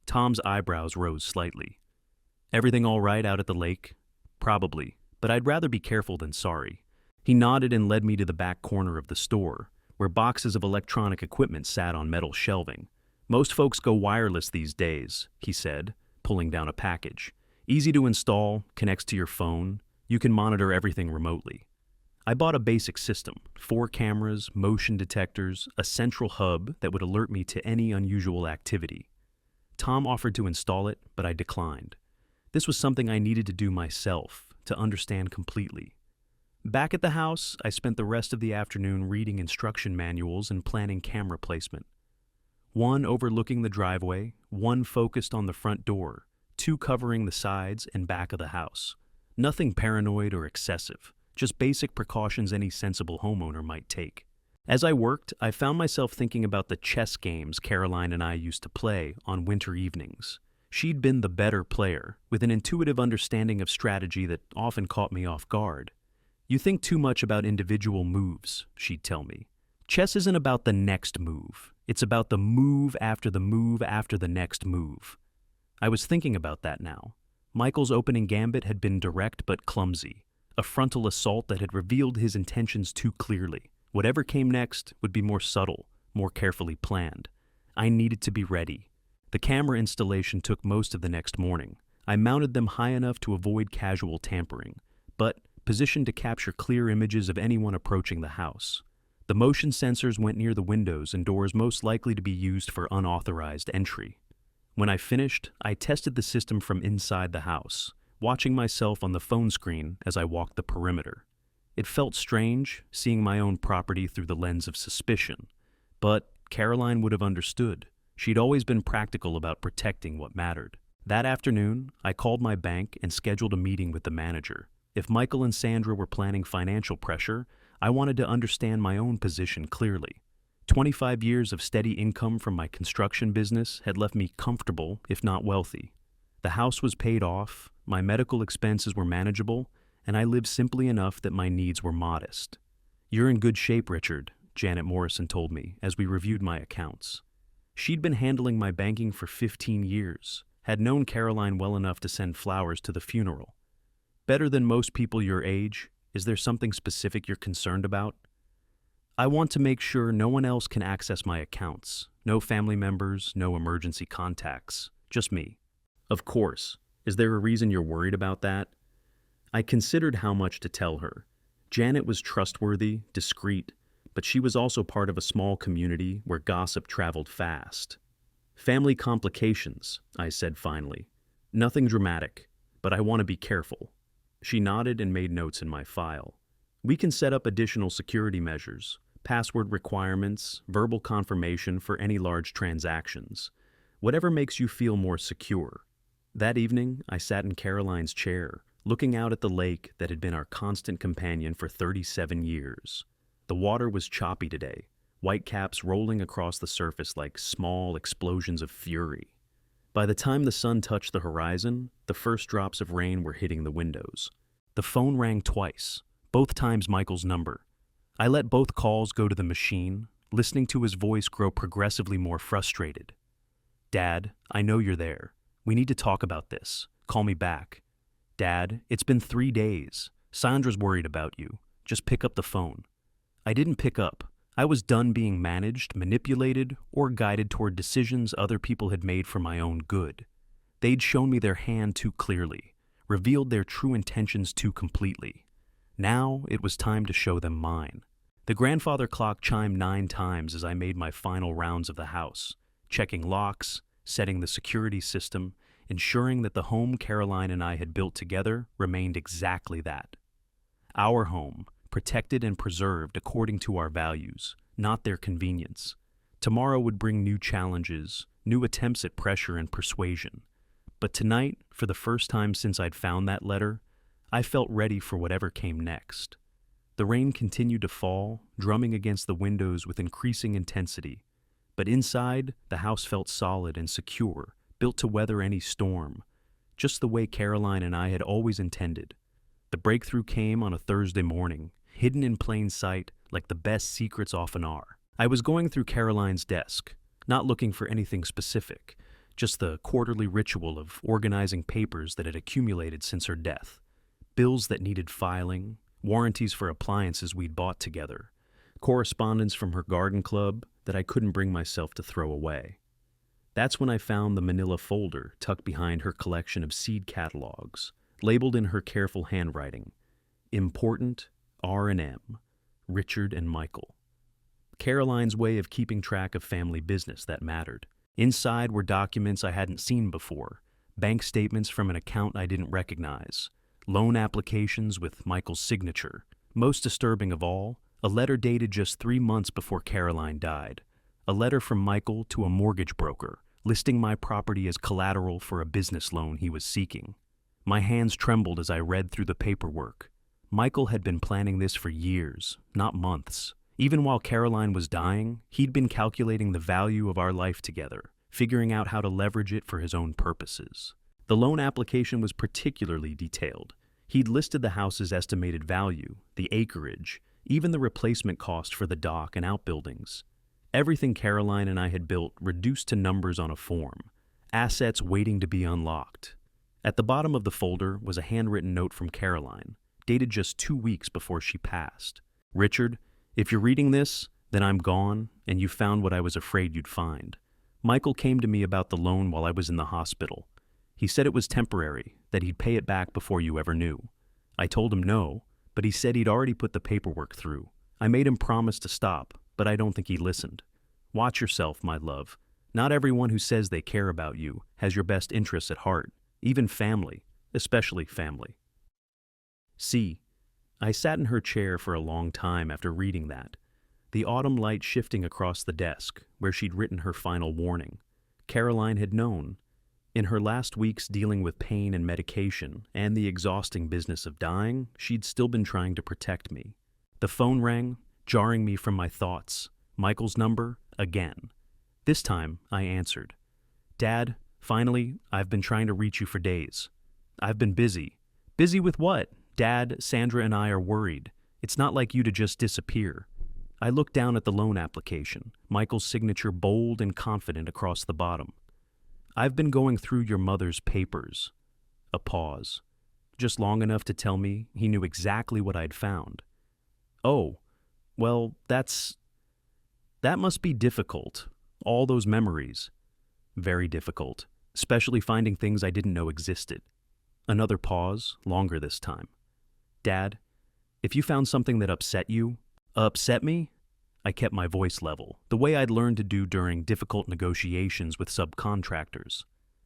Tom's eyebrows rose slightly. "Everything all right out at the lake?" "Probably, but I'd rather be careful than sorry." He nodded and led me to the back corner of the store, where boxes of electronic equipment sat on metal shelving. "Most folks go wireless these days," he said, pulling down a package. "Easy to install, connects to your phone. You can monitor everything remotely." I bought a basic system, 4 cameras, motion detectors, a central hub that would alert me to any unusual activity. Tom offered to install it, but I declined. This was something I needed to do myself, to understand completely. Back at the house, I spent the rest of the afternoon reading instruction manuals and planning camera placement. One overlooking the driveway, one focused on the front door, 2 covering the sides and back of the house. Nothing paranoid or excessive, just basic precautions any sensible homeowner might take. As I worked, I found myself thinking about the chess games Caroline and I used to play on winter evenings. She'd been the better player, with an intuitive understanding of strategy that often caught me off guard. "You think too much about individual moves," she'd tell me. "Chess isn't about the next move. It's about the move after the move after the next move. I was thinking about that now. Michael's opening gambit had been direct but clumsy, a frontal assault that had revealed his intentions too clearly. Whatever came next would be more subtle, more carefully planned. I needed to be ready. The camera installation took most of the next morning. I mounted them high enough to avoid casual tampering, but positioned to capture clear images of anyone approaching the house. The motion sensors went near the windows and doors most likely to be used for unauthorized entry. When I finished, I tested the system from inside the house, watching myself on the phone screen as I walked the perimeter. It felt strange, seeing my own property through the lens of suspicion, but Caroline would have understood. She'd always been practical about protecting what mattered. That afternoon, I called my bank and scheduled a meeting with the manager. If Michael and Sandra were planning financial pressure, I wanted to understand my own position clearly. 25 years of steady income from my construction business had left me comfortable, if not wealthy. The house was paid off, my medical expenses were manageable, and I lived simply enough that my needs were modest. "You're in good shape, Richard," Janet Morrison told me as we reviewed my accounts. She'd been handling my banking for 15 years, had known Caroline well enough to send flowers to the funeral. "Better than most people your age. Is there something specific you're concerned about?" "I want to make sure no one else can access my accounts. No family members, no emergency contacts. Just me." "Of course. Is there a reason you're worried about that?" I considered how much to tell her. Janet was trustworthy, discreet, but she was also part of a small community where gossip traveled fast. "Family complications," I said finally. "Nothing dramatic, but I want to be careful." She nodded and made notes in my file. "We can set up additional security measures, password requirements, verbal confirmation for any large transactions. Whatever makes you feel more secure." That evening, I sat in Caroline's chair, looking out at the lake that had been our constant companion for 37 years. The water was choppy today, whitecaps rolling across the surface like small explosions of fury. By the time the sun touched the horizon, the first drops of rain were hitting the windows. The phone rang twice, both times Michael's number. I let both calls go to the machine, listening to his voice grow progressively more frustrated. "Dad, I know you're there. We need to talk about this. Call me back." "Dad, it's been 3 days. Sandra's worried about you. Just pick up the phone." I didn't pick up. I was done being managed, manipulated, or guided toward decisions other people had made for my own good. They'd shown me their hand too clearly, revealed their true intentions too completely. Now it was time to show them mine. The grandfather clock chimed 9 times as I made my final rounds of the house, checking locks, setting the security system, ensuring that the home Caroline and I had built together remained exactly that. Our home, protected and preserved according to our values, not their convenience. Tomorrow would bring new challenges, new attempts at pressure and persuasion. But tonight, for the first time since I'd found that letter, I felt ready for whatever came next. The rain continued to fall, drumming against the windows with increasing intensity. But inside, the house felt solid and secure, built to weather any storm, just the way Caroline and I had always intended. The breakthrough came on a Thursday morning, hidden in plain sight like the best secrets often are. I was going through Caroline's desk, not looking for anything specific, just the quarterly ritual of organizing papers that had accumulated since her death. Bills that needed filing, warranties for appliances we'd bought together, correspondence from her garden club that I couldn't bring myself to throw away. That's when I found the manila folder tucked behind her collection of seed catalogs, labeled in her careful handwriting, "Important R&M, Richard and Michael." Caroline's way of keeping track of family business that mattered. Inside were documents I hadn't seen before, bank statements from an account I didn't recognize, loan applications with Michael's signature. Most disturbing of all, a letter dated just 3 months before Caroline died. A letter from Michael to a mortgage broker, listing my property as collateral for a business loan he was seeking. My hands trembled as I read through the paperwork. Michael had been planning this for years, not months. Even while Caroline was dying, he'd been calculating the value of our life together, figuring out how to leverage it for his own purposes. The loan application was particularly detailed. He'd listed the house's estimated value, the acreage, even the replacement cost for the dock and outbuildings. Everything Caroline and I had built reduced to numbers on a form, assets waiting to be unlocked. At the bottom of the folder was a handwritten note from Caroline, dated just 2 weeks before she passed. Richard, if you're reading this, then I'm gone, and you found what I was afraid you'd find. Michael came to me about the loan while I was in the hospital. He said it was temporary, that he'd pay it back before you ever knew. I told him no, but he said he'd already put the paperwork through. I made him promise to stop, but I don't think he listened. Watch yourself, my love. Not everyone who says they care about you has your best interests at heart, even family, especially family. See, I sat in her chair for a long time after reading that, the autumn light shifting across the desk where she'd written her final warning. Caroline had known. In her last weeks dealing with pain and medication and the exhausting business of dying, she'd still been trying to protect me. The phone rang, jarring me from my thoughts. Michael's number, again. This time, I answered. Dad, finally, I've been trying to reach you for days. I've been busy. Busy with what? Dad, Sandra and I are worried. It's not like you to just disappear. I looked down at the loan application, Michael's signature bold and confident across the bottom. I've been going through your mother's papers. A pause. Just long enough to tell me he knew exactly what I'd found. Oh, well, that must be difficult. All those memories. Very difficult, especially finding things I didn't know existed. Another pause, longer this time. Dad, if you found something that upset you, upset me? I kept my voice level, the way I'd learned to do during difficult negotiations with subcontractors.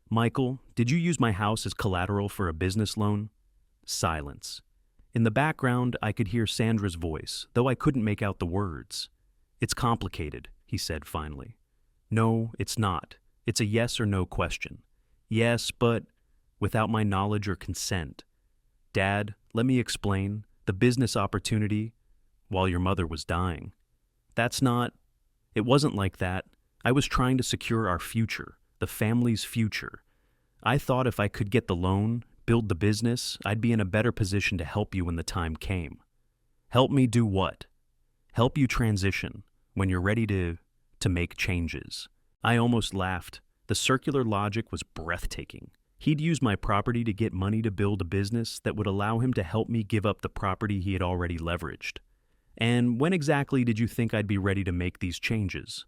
Michael, did you use my house as collateral for a business loan? Silence. In the background, I could hear Sandra's voice, though I couldn't make out the words. It's complicated, he said finally. No, it's not. It's a yes or no question. Yes, but without my knowledge or consent. Dad, let me explain. The business opportunity, while your mother was dying. It wasn't like that. I was trying to secure our future, the family's future. I thought if I could get the loan, build the business, I'd be in a better position to help you when the time came. Help me do what? Help you transition, when you're ready to make changes. I almost laughed. The circular logic was breathtaking. He'd use my property to get money to build a business that would allow him to help me give up the property he had already leveraged. And when exactly did you think I'd be ready to make these changes?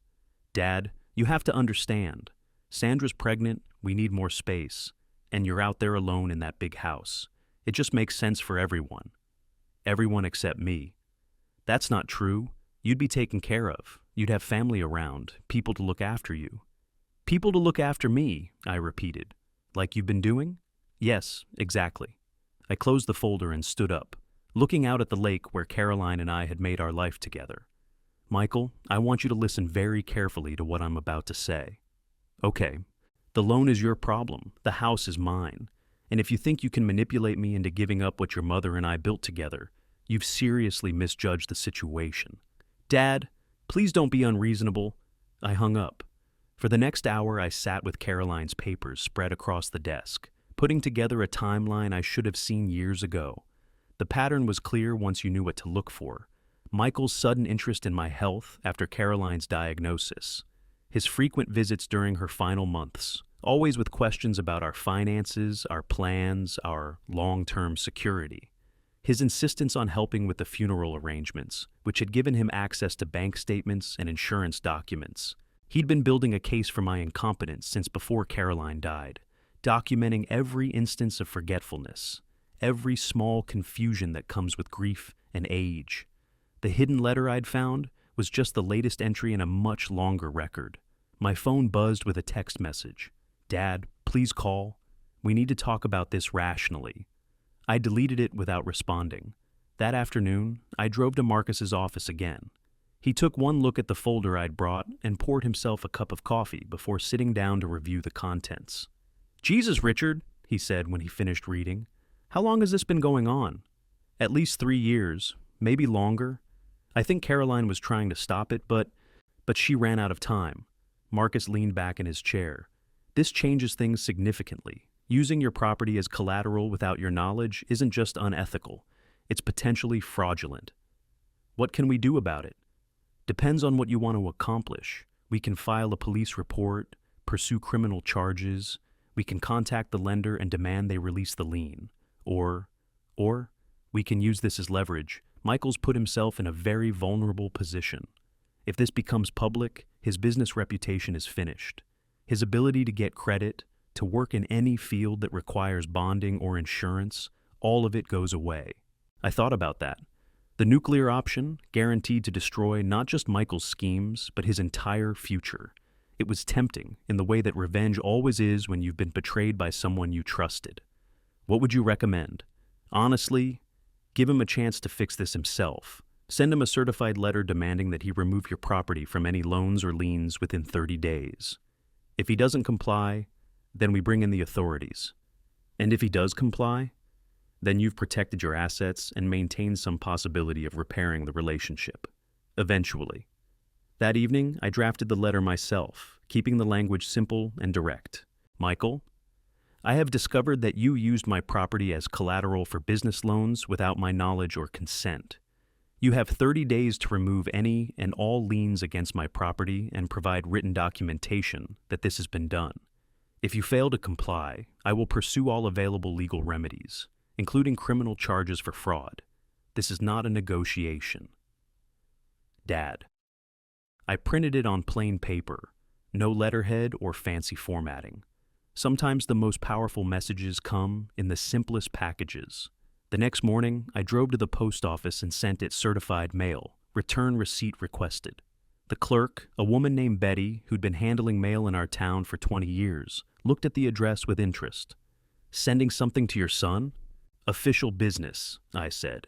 Dad, you have to understand. Sandra's pregnant, we need more space, and you're out there alone in that big house. It just makes sense for everyone. Everyone except me. That's not true. You'd be taken care of. You'd have family around, people to look after you. People to look after me, I repeated. Like you've been doing? Yes, exactly. I closed the folder and stood up, looking out at the lake where Caroline and I had made our life together. Michael, I want you to listen very carefully to what I'm about to say. Okay, the loan is your problem, the house is mine, and if you think you can manipulate me into giving up what your mother and I built together, you've seriously misjudged the situation. Dad, please don't be unreasonable. I hung up. For the next hour, I sat with Caroline's papers spread across the desk, putting together a timeline I should have seen years ago. The pattern was clear once you knew what to look for. Michael's sudden interest in my health after Caroline's diagnosis. His frequent visits during her final months, always with questions about our finances, our plans, our long-term security. His insistence on helping with the funeral arrangements, which had given him access to bank statements and insurance documents. He'd been building a case for my incompetence since before Caroline died, documenting every instance of forgetfulness, every small confusion that comes with grief and age. The hidden letter I'd found was just the latest entry in a much longer record. My phone buzzed with a text message. Dad, please call. We need to talk about this rationally. I deleted it without responding. That afternoon, I drove to Marcus's office again. He took one look at the folder I'd brought and poured himself a cup of coffee before sitting down to review the contents. Jesus, Richard, he said when he finished reading. How long has this been going on? At least 3 years, maybe longer. I think Caroline was trying to stop it, but she ran out of time. Marcus leaned back in his chair. This changes things significantly. Using your property as collateral without your knowledge isn't just unethical. It's potentially fraudulent. What can we do about it? Depends on what you want to accomplish. We can file a police report, pursue criminal charges, we can contact the lender and demand they release the lien. Or, we can use this as leverage. Michael's put himself in a very vulnerable position. If this becomes public, his business reputation is finished. His ability to get credit, to work in any field that requires bonding or insurance, all of it goes away. I thought about that. The nuclear option, guaranteed to destroy not just Michael's schemes, but his entire future. It was tempting, in the way that revenge always is when you've been betrayed by someone you trusted. What would you recommend? Honestly, give him a chance to fix this himself. Send him a certified letter demanding that he remove your property from any loans or liens within 30 days. If he doesn't comply, then we bring in the authorities. And if he does comply, then you've protected your assets and maintained some possibility of repairing the relationship. Eventually. That evening, I drafted the letter myself, keeping the language simple and direct. Michael, I have discovered that you used my property as collateral for business loans without my knowledge or consent. You have 30 days to remove any and all liens against my property and provide written documentation that this has been done. If you fail to comply, I will pursue all available legal remedies, including criminal charges for fraud. This is not a negotiation. Dad. I printed it on plain paper, no letterhead or fancy formatting. Sometimes the most powerful messages come in the simplest packages. The next morning, I drove to the post office and sent it certified mail, return receipt requested. The clerk, a woman named Betty, who'd been handling mail in our town for 20 years, looked at the address with interest. Sending something to your son? Official business, I said.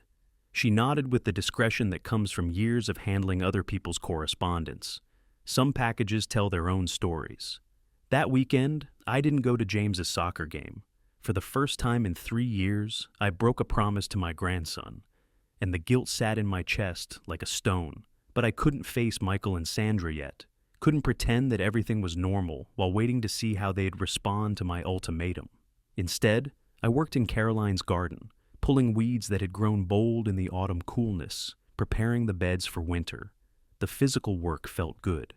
She nodded with the discretion that comes from years of handling other people's correspondence. Some packages tell their own stories. That weekend, I didn't go to James's soccer game. For the first time in 3 years, I broke a promise to my grandson, and the guilt sat in my chest like a stone. But I couldn't face Michael and Sandra yet, couldn't pretend that everything was normal while waiting to see how they'd respond to my ultimatum. Instead, I worked in Caroline's garden, pulling weeds that had grown bold in the autumn coolness, preparing the beds for winter. The physical work felt good,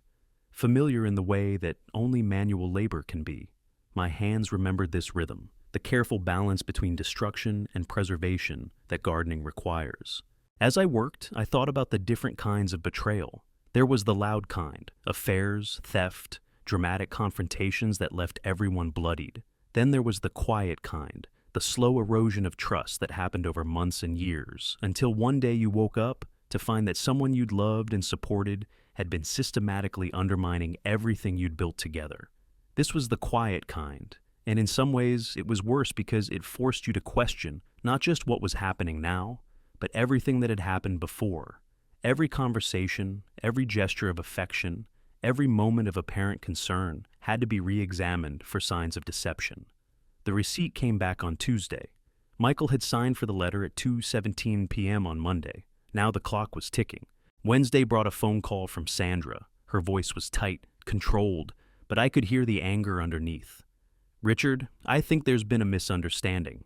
familiar in the way that only manual labor can be. My hands remembered this rhythm, the careful balance between destruction and preservation that gardening requires. As I worked, I thought about the different kinds of betrayal. There was the loud kind, affairs, theft, dramatic confrontations that left everyone bloodied. Then there was the quiet kind, the slow erosion of trust that happened over months and years, until one day you woke up to find that someone you'd loved and supported had been systematically undermining everything you'd built together. This was the quiet kind, and in some ways it was worse because it forced you to question not just what was happening now, but everything that had happened before. Every conversation, every gesture of affection, every moment of apparent concern had to be re-examined for signs of deception. The receipt came back on Tuesday. Michael had signed for the letter at 2:17 p.m. on Monday. Now the clock was ticking. Wednesday brought a phone call from Sandra. Her voice was tight, controlled, but I could hear the anger underneath. Richard, I think there's been a misunderstanding.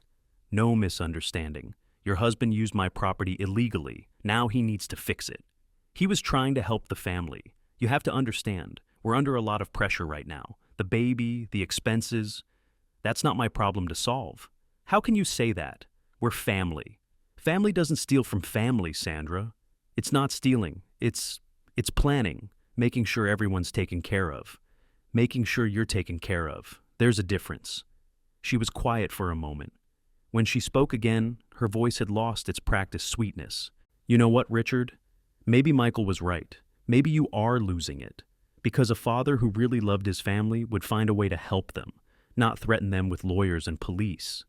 No misunderstanding. Your husband used my property illegally. Now he needs to fix it. He was trying to help the family. You have to understand, we're under a lot of pressure right now. The baby, the expenses. That's not my problem to solve. How can you say that? We're family. Family doesn't steal from family, Sandra. It's not stealing. It's planning, making sure everyone's taken care of. Making sure you're taken care of. There's a difference. She was quiet for a moment. When she spoke again, her voice had lost its practiced sweetness. You know what, Richard? Maybe Michael was right. Maybe you are losing it. Because a father who really loved his family would find a way to help them, not threaten them with lawyers and police.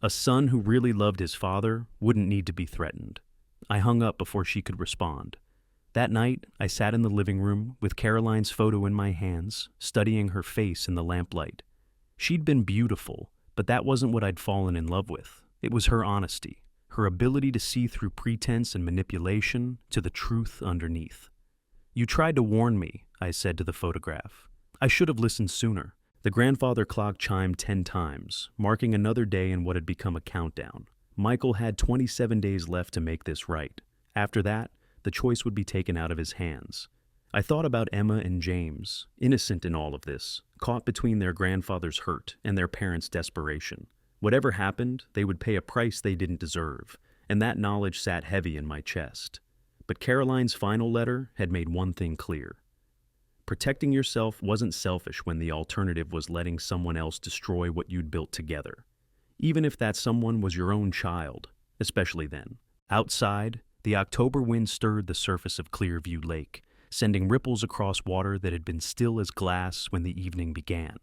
A son who really loved his father wouldn't need to be threatened. I hung up before she could respond. That night, I sat in the living room with Caroline's photo in my hands, studying her face in the lamplight. She'd been beautiful, but that wasn't what I'd fallen in love with. It was her honesty, her ability to see through pretense and manipulation to the truth underneath. You tried to warn me, I said to the photograph. I should have listened sooner. The grandfather clock chimed 10 times, marking another day in what had become a countdown. Michael had 27 days left to make this right. After that, the choice would be taken out of his hands. I thought about Emma and James, innocent in all of this, caught between their grandfather's hurt and their parents' desperation. Whatever happened, they would pay a price they didn't deserve, and that knowledge sat heavy in my chest. But Caroline's final letter had made one thing clear. Protecting yourself wasn't selfish when the alternative was letting someone else destroy what you'd built together. Even if that someone was your own child, especially then. Outside, the October wind stirred the surface of Clearview Lake, sending ripples across water that had been still as glass when the evening began.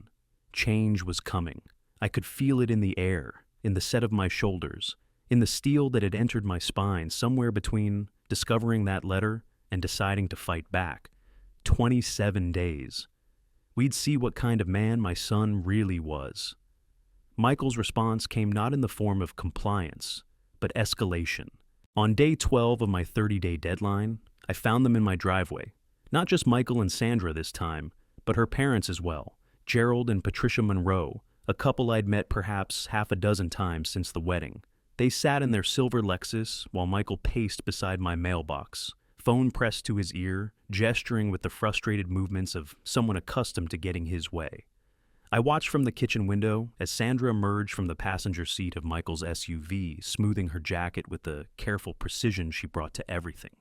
Change was coming. I could feel it in the air, in the set of my shoulders, in the steel that had entered my spine somewhere between discovering that letter and deciding to fight back. 27 days. We'd see what kind of man my son really was. Michael's response came not in the form of compliance, but escalation. On day 12 of my 30-day deadline, I found them in my driveway. Not just Michael and Sandra this time, but her parents as well, Gerald and Patricia Monroe, a couple I'd met perhaps half a dozen times since the wedding. They sat in their silver Lexus while Michael paced beside my mailbox, phone pressed to his ear, gesturing with the frustrated movements of someone accustomed to getting his way. I watched from the kitchen window as Sandra emerged from the passenger seat of Michael's SUV, smoothing her jacket with the careful precision she brought to everything.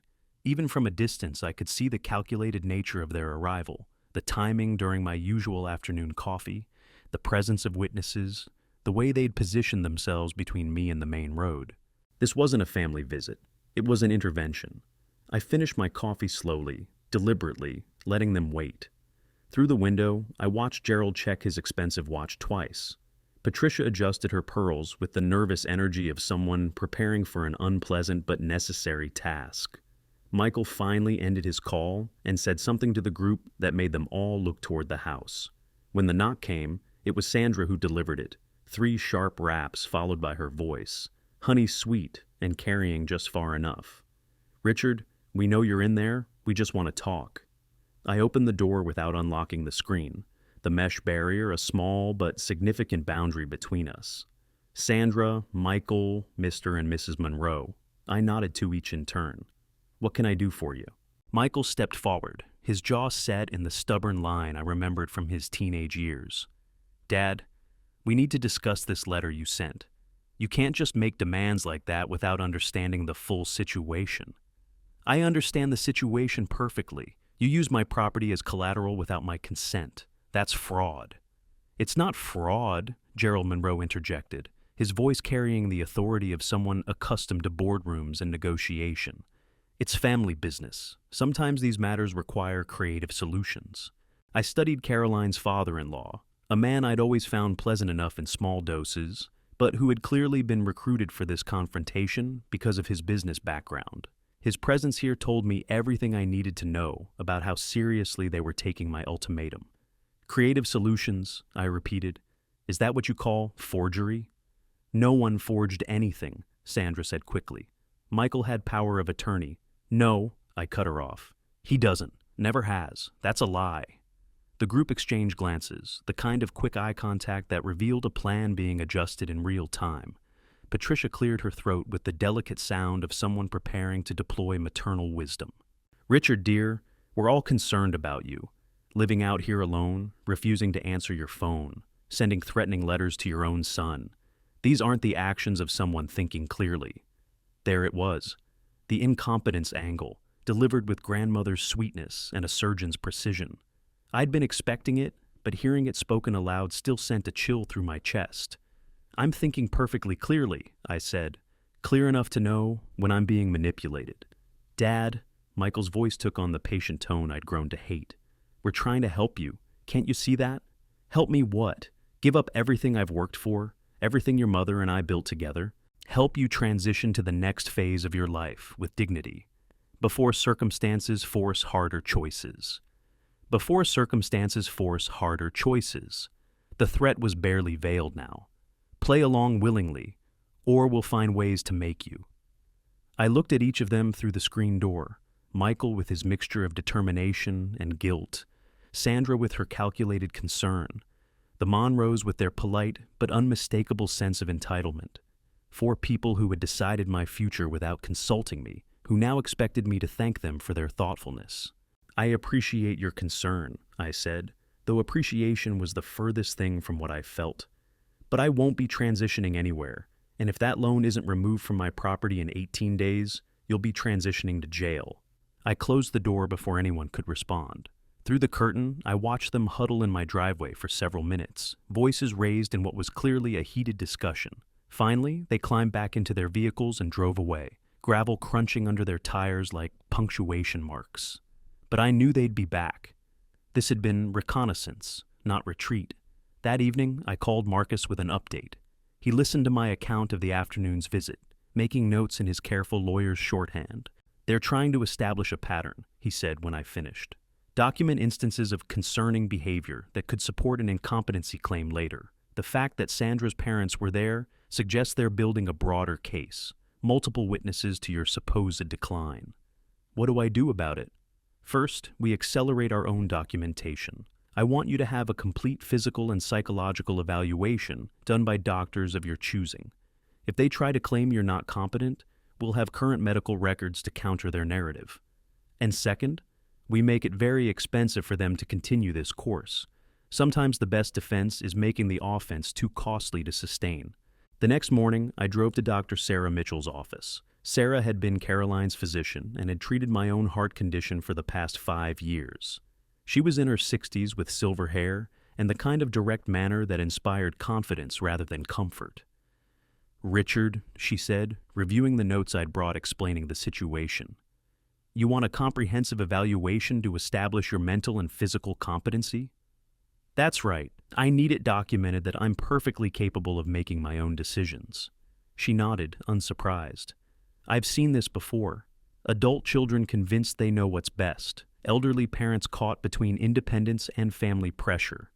Even from a distance, I could see the calculated nature of their arrival, the timing during my usual afternoon coffee, the presence of witnesses, the way they'd positioned themselves between me and the main road. This wasn't a family visit. It was an intervention. I finished my coffee slowly, deliberately, letting them wait. Through the window, I watched Gerald check his expensive watch twice. Patricia adjusted her pearls with the nervous energy of someone preparing for an unpleasant but necessary task. Michael finally ended his call and said something to the group that made them all look toward the house. When the knock came, it was Sandra who delivered it, 3 sharp raps followed by her voice, honey sweet and carrying just far enough. "Richard, we know you're in there, we just want to talk." I opened the door without unlocking the screen, the mesh barrier a small but significant boundary between us. Sandra, Michael, Mr. and Mrs. Monroe. I nodded to each in turn. "What can I do for you?" Michael stepped forward, his jaw set in the stubborn line I remembered from his teenage years. "Dad, we need to discuss this letter you sent. You can't just make demands like that without understanding the full situation." "I understand the situation perfectly. You use my property as collateral without my consent. That's fraud." "It's not fraud," Gerald Monroe interjected, his voice carrying the authority of someone accustomed to boardrooms and negotiation. "It's family business. Sometimes these matters require creative solutions." I studied Caroline's father-in-law, a man I'd always found pleasant enough in small doses, but who had clearly been recruited for this confrontation because of his business background. His presence here told me everything I needed to know about how seriously they were taking my ultimatum. "Creative solutions," I repeated. "Is that what you call forgery?" "No one forged anything," Sandra said quickly. "Michael had power of attorney." "No," I cut her off. "He doesn't. Never has. That's a lie." The group exchanged glances, the kind of quick eye contact that revealed a plan being adjusted in real time. Patricia cleared her throat with the delicate sound of someone preparing to deploy maternal wisdom. "Richard, dear, we're all concerned about you. Living out here alone, refusing to answer your phone, sending threatening letters to your own son. These aren't the actions of someone thinking clearly." There it was. The incompetence angle, delivered with grandmother's sweetness and a surgeon's precision. I'd been expecting it, but hearing it spoken aloud still sent a chill through my chest. "I'm thinking perfectly clearly," I said, "clear enough to know when I'm being manipulated." "Dad," Michael's voice took on the patient tone I'd grown to hate. "We're trying to help you. Can't you see that?" "Help me what? Give up everything I've worked for, everything your mother and I built together? Help you transition to the next phase of your life with dignity, before circumstances force harder choices." Before circumstances force harder choices. The threat was barely veiled now. "Play along willingly, or we'll find ways to make you." I looked at each of them through the screen door, Michael with his mixture of determination and guilt, Sandra with her calculated concern, the Monroes with their polite but unmistakable sense of entitlement. 4 people who had decided my future without consulting me, who now expected me to thank them for their thoughtfulness. "I appreciate your concern," I said, though appreciation was the furthest thing from what I felt. "But I won't be transitioning anywhere, and if that loan isn't removed from my property in 18 days, you'll be transitioning to jail." I closed the door before anyone could respond. Through the curtain, I watched them huddle in my driveway for several minutes, voices raised in what was clearly a heated discussion. Finally, they climbed back into their vehicles and drove away, gravel crunching under their tires like punctuation marks. But I knew they'd be back. This had been reconnaissance, not retreat. That evening, I called Marcus with an update. He listened to my account of the afternoon's visit, making notes in his careful lawyer's shorthand. "They're trying to establish a pattern," he said when I finished. "Document instances of concerning behavior that could support an incompetency claim later. The fact that Sandra's parents were there suggests they're building a broader case, multiple witnesses to your supposed decline." "What do I do about it?" "First, we accelerate our own documentation. I want you to have a complete physical and psychological evaluation done by doctors of your choosing. If they try to claim you're not competent, we'll have current medical records to counter their narrative. And second, we make it very expensive for them to continue this course. Sometimes the best defense is making the offense too costly to sustain." The next morning, I drove to Dr. Sarah Mitchell's office. Sarah had been Caroline's physician and had treated my own heart condition for the past 5 years. She was in her 60s with silver hair and the kind of direct manner that inspired confidence rather than comfort. "Richard," she said, reviewing the notes I'd brought explaining the situation, "you want a comprehensive evaluation to establish your mental and physical competency?" "That's right. I need it documented that I'm perfectly capable of making my own decisions." She nodded, unsurprised. "I've seen this before. Adult children convinced they know what's best. Elderly parents caught between independence and family pressure.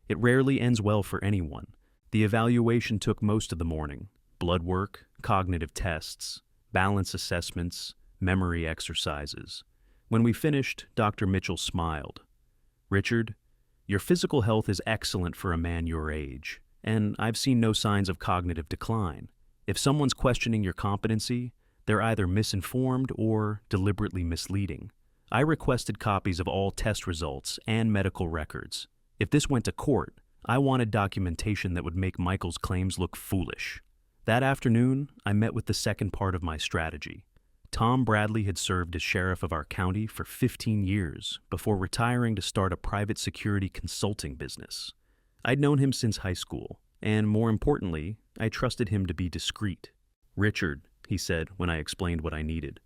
It rarely ends well for anyone. The evaluation took most of the morning. Blood work, cognitive tests, balance assessments, memory exercises. When we finished, Dr. Mitchell smiled. "Richard, your physical health is excellent for a man your age, and I've seen no signs of cognitive decline. If someone's questioning your competency, they're either misinformed or deliberately misleading. I requested copies of all test results and medical records. If this went to court, I wanted documentation that would make Michael's claims look foolish." That afternoon, I met with the second part of my strategy. Tom Bradley had served as sheriff of our county for 15 years before retiring to start a private security consulting business. I'd known him since high school, and more importantly, I trusted him to be discreet. "Richard," he said when I explained what I needed,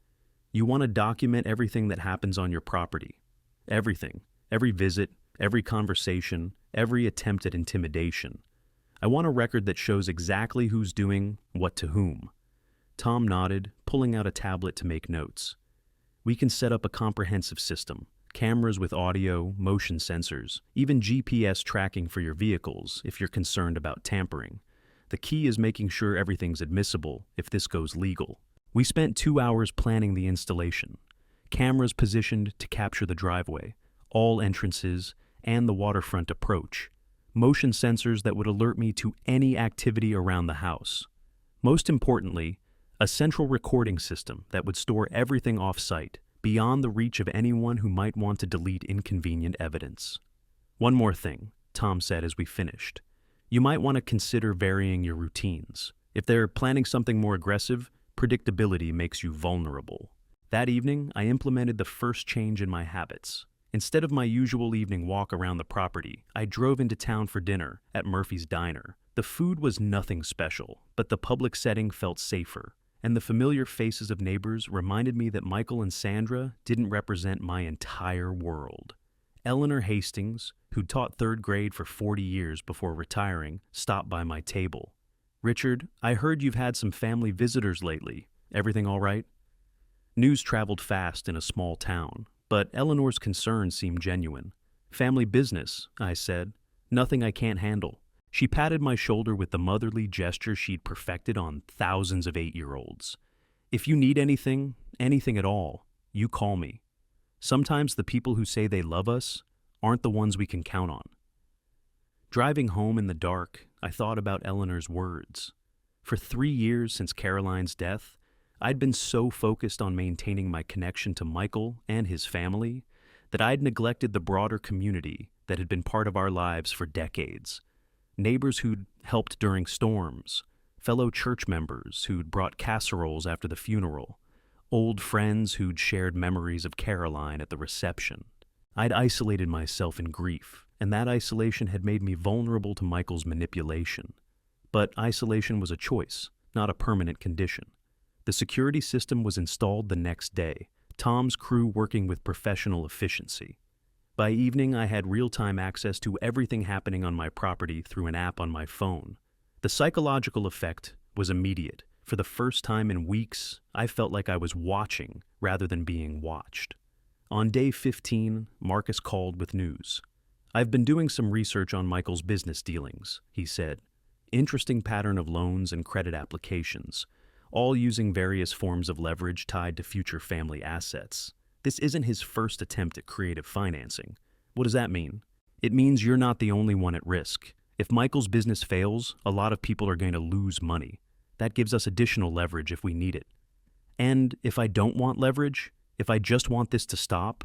"you want to document everything that happens on your property. Everything. Every visit, every conversation, every attempt at intimidation. I want a record that shows exactly who's doing what to whom." Tom nodded, pulling out a tablet to make notes. "We can set up a comprehensive system. Cameras with audio, motion sensors, even GPS tracking for your vehicles if you're concerned about tampering. The key is making sure everything's admissible if this goes legal." We spent 2 hours planning the installation. Cameras positioned to capture the driveway, all entrances, and the waterfront approach. Motion sensors that would alert me to any activity around the house. Most importantly, a central recording system that would store everything off-site, beyond the reach of anyone who might want to delete inconvenient evidence. "One more thing," Tom said as we finished. "You might want to consider varying your routines. If they're planning something more aggressive, predictability makes you vulnerable." That evening, I implemented the first change in my habits. Instead of my usual evening walk around the property, I drove into town for dinner at Murphy's Diner. The food was nothing special, but the public setting felt safer, and the familiar faces of neighbors reminded me that Michael and Sandra didn't represent my entire world. Eleanor Hastings, who'd taught 3rd grade for 40 years before retiring, stopped by my table. "Richard, I heard you've had some family visitors lately. Everything all right?" News traveled fast in a small town, but Eleanor's concerns seemed genuine. "Family business," I said. "Nothing I can't handle." She patted my shoulder with the motherly gesture she'd perfected on thousands of 8-year-olds. "If you need anything at all, you call me. Sometimes the people who say they love us aren't the ones we can count on." Driving home in the dark, I thought about Eleanor's words. For 3 years since Caroline's death, I'd been so focused on maintaining my connection to Michael and his family that I'd neglected the broader community that had been part of our lives for decades. Neighbors who'd helped during storms, fellow church members who'd brought casseroles after the funeral, old friends who'd shared memories of Caroline at the reception. I'd isolated myself in grief, and that isolation had made me vulnerable to Michael's manipulation. But isolation was a choice, not a permanent condition. The security system was installed the next day, Tom's crew working with professional efficiency. By evening, I had real-time access to everything happening on my property through an app on my phone. The psychological effect was immediate. For the first time in weeks, I felt like I was watching rather than being watched. On day 15, Marcus called with news. "I've been doing some research on Michael's business dealings," he said. "Interesting pattern of loans and credit applications, all using various forms of leverage tied to future family assets. This isn't his first attempt at creative financing." "What does that mean?" "It means you're not the only one at risk. If Michael's business fails, a lot of people are going to lose money. That gives us additional leverage if we need it. And if I don't want leverage, if I just want this to stop,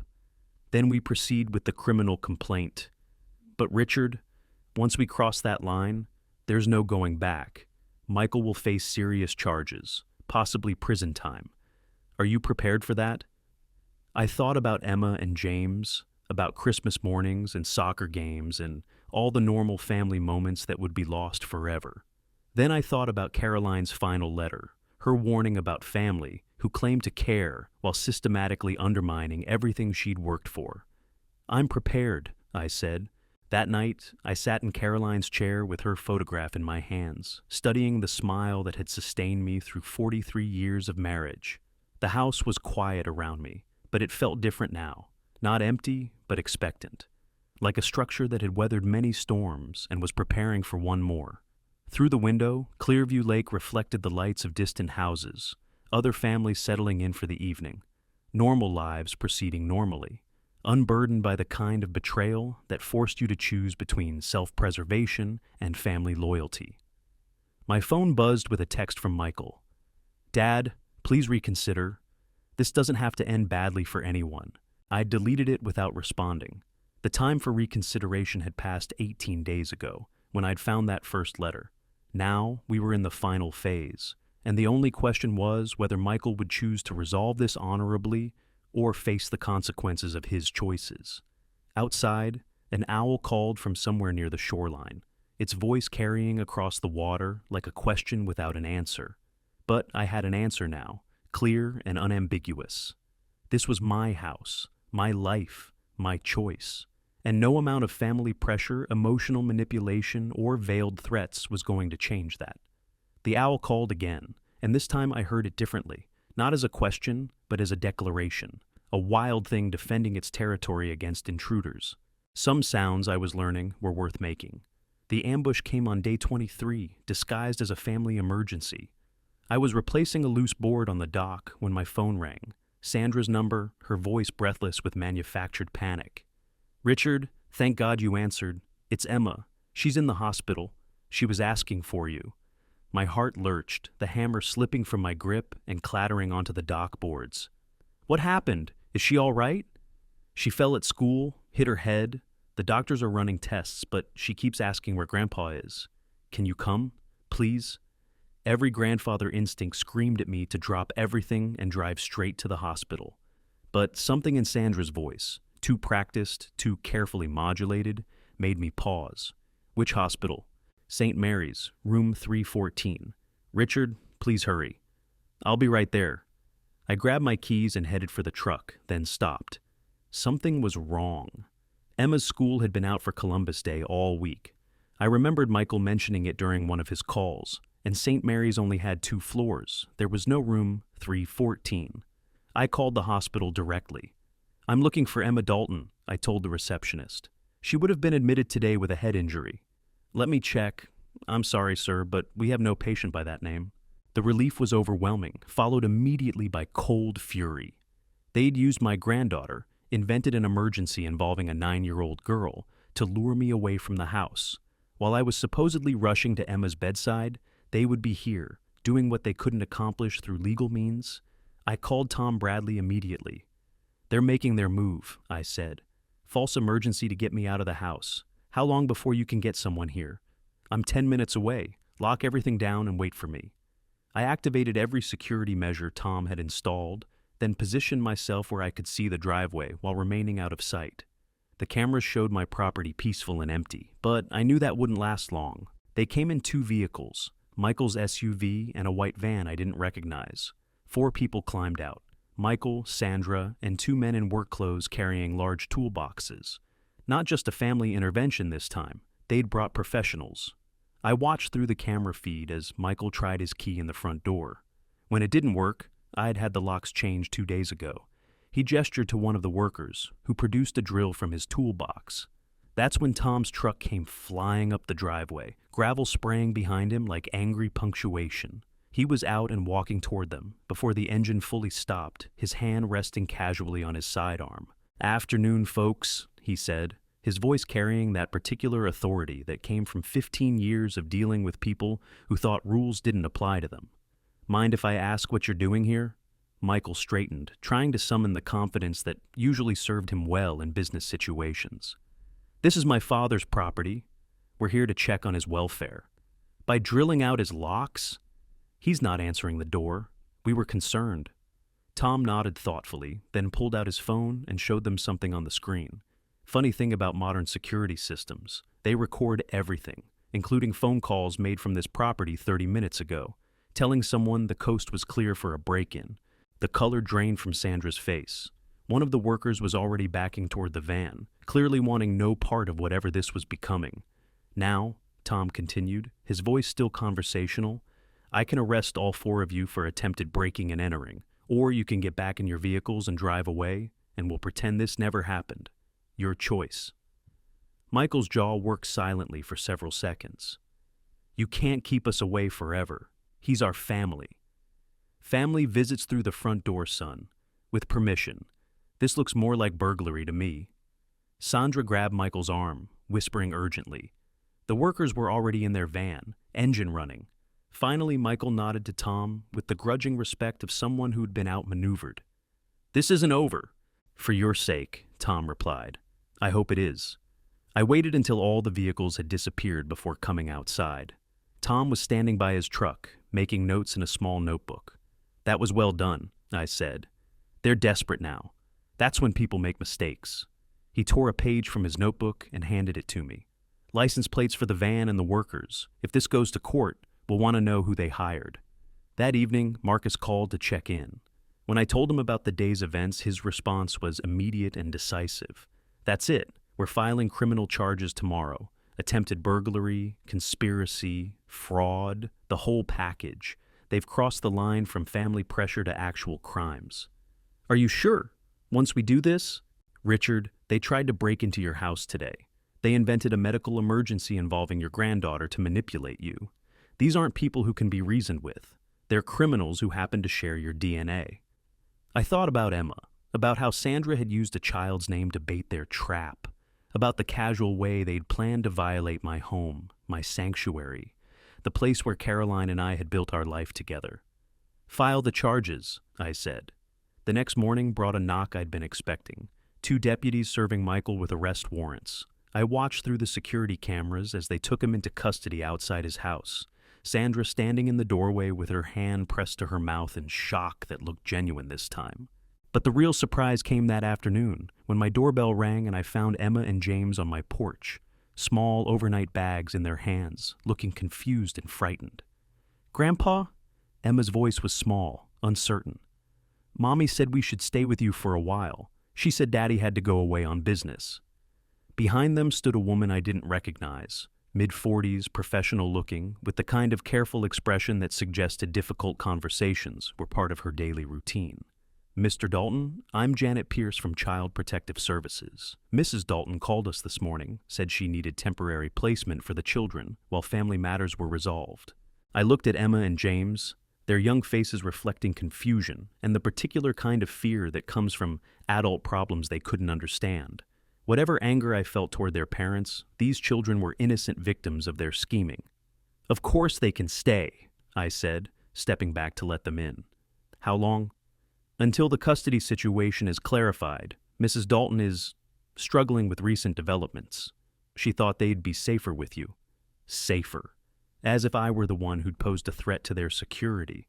then we proceed with the criminal complaint. But Richard, once we cross that line, there's no going back. Michael will face serious charges, possibly prison time. Are you prepared for that?" I thought about Emma and James, about Christmas mornings and soccer games and all the normal family moments that would be lost forever. Then I thought about Caroline's final letter, her warning about family who claimed to care while systematically undermining everything she'd worked for. "I'm prepared," I said. That night, I sat in Caroline's chair with her photograph in my hands, studying the smile that had sustained me through 43 years of marriage. The house was quiet around me, but it felt different now, not empty, but expectant, like a structure that had weathered many storms and was preparing for one more. Through the window, Clearview Lake reflected the lights of distant houses, other families settling in for the evening, normal lives proceeding normally, unburdened by the kind of betrayal that forced you to choose between self-preservation and family loyalty. My phone buzzed with a text from Michael. "Dad, please reconsider. This doesn't have to end badly for anyone." I deleted it without responding. The time for reconsideration had passed 18 days ago, when I'd found that first letter. Now we were in the final phase, and the only question was whether Michael would choose to resolve this honorably or face the consequences of his choices. Outside, an owl called from somewhere near the shoreline, its voice carrying across the water like a question without an answer. But I had an answer now, clear and unambiguous. This was my house, my life, my choice, and no amount of family pressure, emotional manipulation, or veiled threats was going to change that. The owl called again, and this time I heard it differently, not as a question, but as a declaration, a wild thing defending its territory against intruders. Some sounds, I was learning, were worth making. The ambush came on day 23, disguised as a family emergency. I was replacing a loose board on the dock when my phone rang. Sandra's number, her voice breathless with manufactured panic. "Richard, thank God you answered. It's Emma. She's in the hospital. She was asking for you." My heart lurched, the hammer slipping from my grip and clattering onto the dock boards. "What happened? Is she all right?" "She fell at school, hit her head. The doctors are running tests, but she keeps asking where Grandpa is. Can you come? Please?" Every grandfather instinct screamed at me to drop everything and drive straight to the hospital. But something in Sandra's voice, too practiced, too carefully modulated, made me pause. "Which hospital?" "St. Mary's, room 314. Richard, please hurry." "I'll be right there." I grabbed my keys and headed for the truck, then stopped. Something was wrong. Emma's school had been out for Columbus Day all week. I remembered Michael mentioning it during one of his calls, and St. Mary's only had 2 floors. There was no room 314. I called the hospital directly. "I'm looking for Emma Dalton," I told the receptionist. "She would have been admitted today with a head injury." "Let me check. I'm sorry, sir, but we have no patient by that name." The relief was overwhelming, followed immediately by cold fury. They'd used my granddaughter, invented an emergency involving a 9-year-old girl, to lure me away from the house. While I was supposedly rushing to Emma's bedside, they would be here, doing what they couldn't accomplish through legal means? I called Tom Bradley immediately. "They're making their move," I said. "False emergency to get me out of the house. How long before you can get someone here? I'm 10 minutes away. Lock everything down and wait for me." I activated every security measure Tom had installed, then positioned myself where I could see the driveway while remaining out of sight. The cameras showed my property peaceful and empty, but I knew that wouldn't last long. They came in 2 vehicles, Michael's SUV and a white van I didn't recognize. 4 people climbed out. Michael, Sandra, and 2 men in work clothes carrying large toolboxes. Not just a family intervention this time. They'd brought professionals. I watched through the camera feed as Michael tried his key in the front door. When it didn't work, I'd had the locks changed 2 days ago. He gestured to one of the workers, who produced a drill from his toolbox. That's when Tom's truck came flying up the driveway, gravel spraying behind him like angry punctuation. He was out and walking toward them before the engine fully stopped, his hand resting casually on his sidearm. "Afternoon, folks," he said, his voice carrying that particular authority that came from 15 years of dealing with people who thought rules didn't apply to them. "Mind if I ask what you're doing here?" Michael straightened, trying to summon the confidence that usually served him well in business situations. "This is my father's property. We're here to check on his welfare." By drilling out his locks? He's not answering the door. We were concerned. Tom nodded thoughtfully, then pulled out his phone and showed them something on the screen. Funny thing about modern security systems, they record everything, including phone calls made from this property 30 minutes ago, telling someone the coast was clear for a break-in. The color drained from Sandra's face. One of the workers was already backing toward the van, clearly wanting no part of whatever this was becoming. "Now," Tom continued, his voice still conversational, "I can arrest all 4 of you for attempted breaking and entering, or you can get back in your vehicles and drive away, and we'll pretend this never happened. Your choice." Michael's jaw worked silently for several seconds. "You can't keep us away forever. He's our family." "Family visits through the front door, son. With permission. This looks more like burglary to me." Sandra grabbed Michael's arm, whispering urgently. The workers were already in their van, engine running. Finally, Michael nodded to Tom with the grudging respect of someone who'd been outmaneuvered. "This isn't over." "For your sake," Tom replied. "I hope it is." I waited until all the vehicles had disappeared before coming outside. Tom was standing by his truck, making notes in a small notebook. "That was well done," I said. "They're desperate now. That's when people make mistakes." He tore a page from his notebook and handed it to me. "License plates for the van and the workers. If this goes to court, we'll want to know who they hired." That evening, Marcus called to check in. When I told him about the day's events, his response was immediate and decisive. "That's it. We're filing criminal charges tomorrow. Attempted burglary, conspiracy, fraud, the whole package. They've crossed the line from family pressure to actual crimes." "Are you sure? Once we do this?" "Richard, they tried to break into your house today. They invented a medical emergency involving your granddaughter to manipulate you. These aren't people who can be reasoned with. They're criminals who happen to share your DNA." I thought about Emma, about how Sandra had used a child's name to bait their trap, about the casual way they'd planned to violate my home, my sanctuary, the place where Caroline and I had built our life together. "File the charges," I said. The next morning brought a knock I'd been expecting. 2 deputies serving Michael with arrest warrants. I watched through the security cameras as they took him into custody outside his house, Sandra standing in the doorway with her hand pressed to her mouth in shock that looked genuine this time. But the real surprise came that afternoon, when my doorbell rang and I found Emma and James on my porch, small overnight bags in their hands, looking confused and frightened. "Grandpa?" Emma's voice was small, uncertain. "Mommy said we should stay with you for a while. She said Daddy had to go away on business." Behind them stood a woman I didn't recognize, mid-40s, professional-looking, with the kind of careful expression that suggested difficult conversations were part of her daily routine. "Mr. Dalton, I'm Janet Pierce from Child Protective Services. Mrs. Dalton called us this morning, said she needed temporary placement for the children while family matters were resolved." I looked at Emma and James, their young faces reflecting confusion and the particular kind of fear that comes from adult problems they couldn't understand. Whatever anger I felt toward their parents, these children were innocent victims of their scheming. "Of course they can stay," I said, stepping back to let them in. How long? Until the custody situation is clarified. Mrs. Dalton is struggling with recent developments. She thought they'd be safer with you. Safer. As if I were the one who'd posed a threat to their security.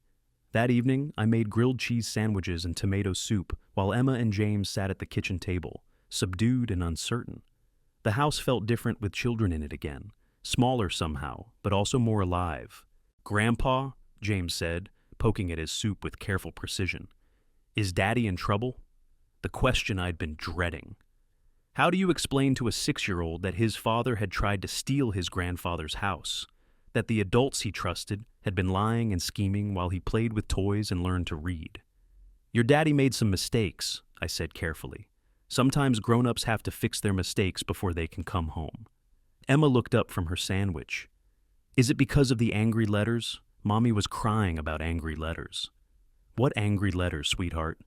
That evening, I made grilled cheese sandwiches and tomato soup while Emma and James sat at the kitchen table, subdued and uncertain. The house felt different with children in it again, smaller somehow, but also more alive. "Grandpa," James said, poking at his soup with careful precision, "is Daddy in trouble?" The question I'd been dreading. How do you explain to a 6-year-old that his father had tried to steal his grandfather's house? That the adults he trusted had been lying and scheming while he played with toys and learned to read? "Your daddy made some mistakes," I said carefully. "Sometimes grown-ups have to fix their mistakes before they can come home." Emma looked up from her sandwich. "Is it because of the angry letters?" Mommy was crying about angry letters. "What angry letters, sweetheart?"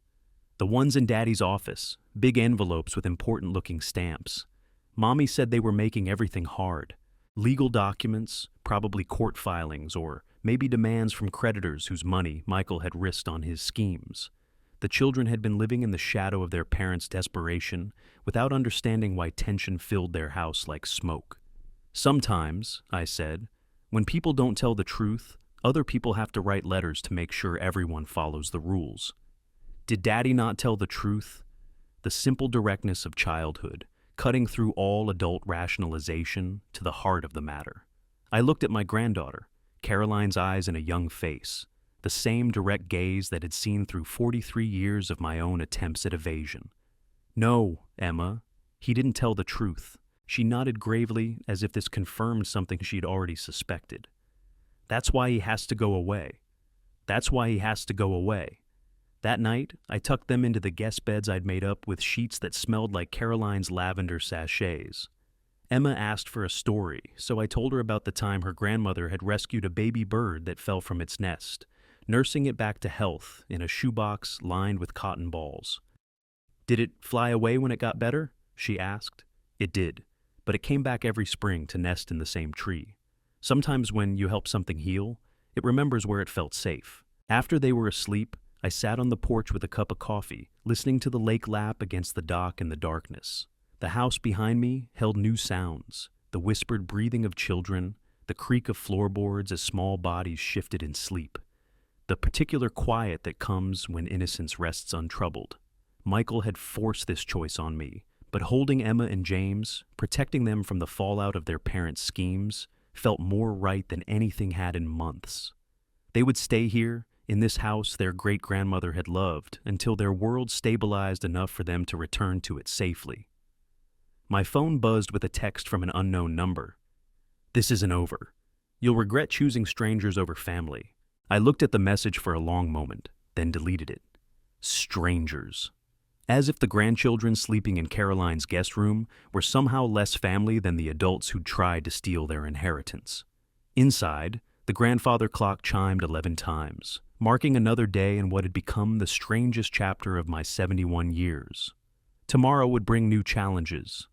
"The ones in Daddy's office, big envelopes with important-looking stamps. Mommy said they were making everything hard. Legal documents, probably court filings, or maybe demands from creditors whose money Michael had risked on his schemes. The children had been living in the shadow of their parents' desperation without understanding why tension filled their house like smoke. Sometimes, I said, when people don't tell the truth, other people have to write letters to make sure everyone follows the rules. Did Daddy not tell the truth? The simple directness of childhood, cutting through all adult rationalization to the heart of the matter. I looked at my granddaughter, Caroline's eyes in a young face, the same direct gaze that had seen through 43 years of my own attempts at evasion. "No, Emma, he didn't tell the truth." She nodded gravely as if this confirmed something she'd already suspected. "That's why he has to go away. That's why he has to go away." That night, I tucked them into the guest beds I'd made up with sheets that smelled like Caroline's lavender sachets. Emma asked for a story, so I told her about the time her grandmother had rescued a baby bird that fell from its nest, nursing it back to health in a shoebox lined with cotton balls. "Did it fly away when it got better?" she asked. It did, but it came back every spring to nest in the same tree. Sometimes when you help something heal, it remembers where it felt safe. After they were asleep, I sat on the porch with a cup of coffee, listening to the lake lap against the dock in the darkness. The house behind me held new sounds, the whispered breathing of children, the creak of floorboards as small bodies shifted in sleep. The particular quiet that comes when innocence rests untroubled. Michael had forced this choice on me, but holding Emma and James, protecting them from the fallout of their parents' schemes, felt more right than anything had in months. They would stay here, in this house their great-grandmother had loved, until their world stabilized enough for them to return to it safely. My phone buzzed with a text from an unknown number. "This isn't over. You'll regret choosing strangers over family." I looked at the message for a long moment, then deleted it. Strangers. As if the grandchildren sleeping in Caroline's guest room were somehow less family than the adults who'd tried to steal their inheritance. Inside, the grandfather clock chimed 11 times, marking another day in what had become the strangest chapter of my 71 years. Tomorrow would bring new challenges.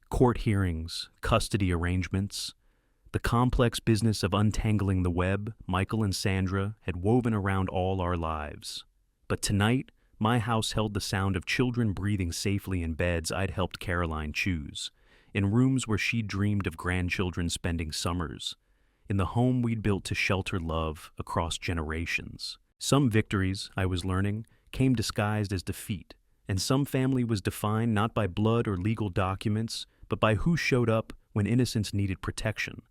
Court hearings, custody arrangements, the complex business of untangling the web Michael and Sandra had woven around all our lives. But tonight, my house held the sound of children breathing safely in beds I'd helped Caroline choose, in rooms where she'd dreamed of grandchildren spending summers, in the home we'd built to shelter love across generations. Some victories, I was learning, came disguised as defeat, and some family was defined not by blood or legal documents, but by who showed up when innocence needed protection.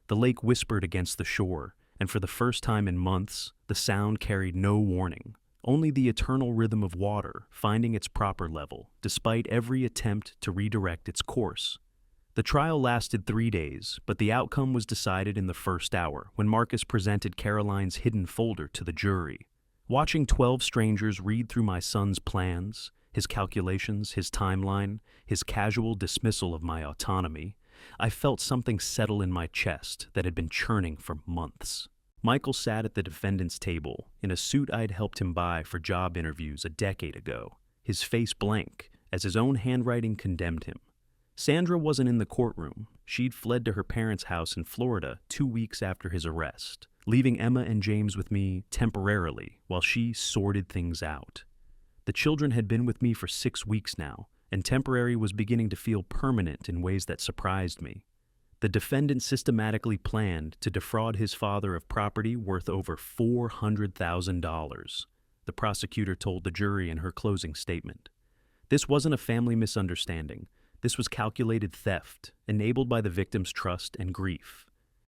The lake whispered against the shore, and for the first time in months, the sound carried no warning, only the eternal rhythm of water finding its proper level, despite every attempt to redirect its course. The trial lasted 3 days, but the outcome was decided in the first hour when Marcus presented Caroline's hidden folder to the jury. Watching 12 strangers read through my son's plans, his calculations, his timeline, his casual dismissal of my autonomy, I felt something settle in my chest that had been churning for months. Michael sat at the defendant's table in a suit I'd helped him buy for job interviews a decade ago, his face blank as his own handwriting condemned him. Sandra wasn't in the courtroom. She'd fled to her parents' house in Florida 2 weeks after his arrest, leaving Emma and James with me temporarily while she sorted things out. The children had been with me for 6 weeks now, and temporary was beginning to feel permanent in ways that surprised me. The defendant systematically planned to defraud his father of property worth over $400,000, the prosecutor told the jury in her closing statement. This wasn't a family misunderstanding. This was calculated theft, enabled by the victim's trust and grief.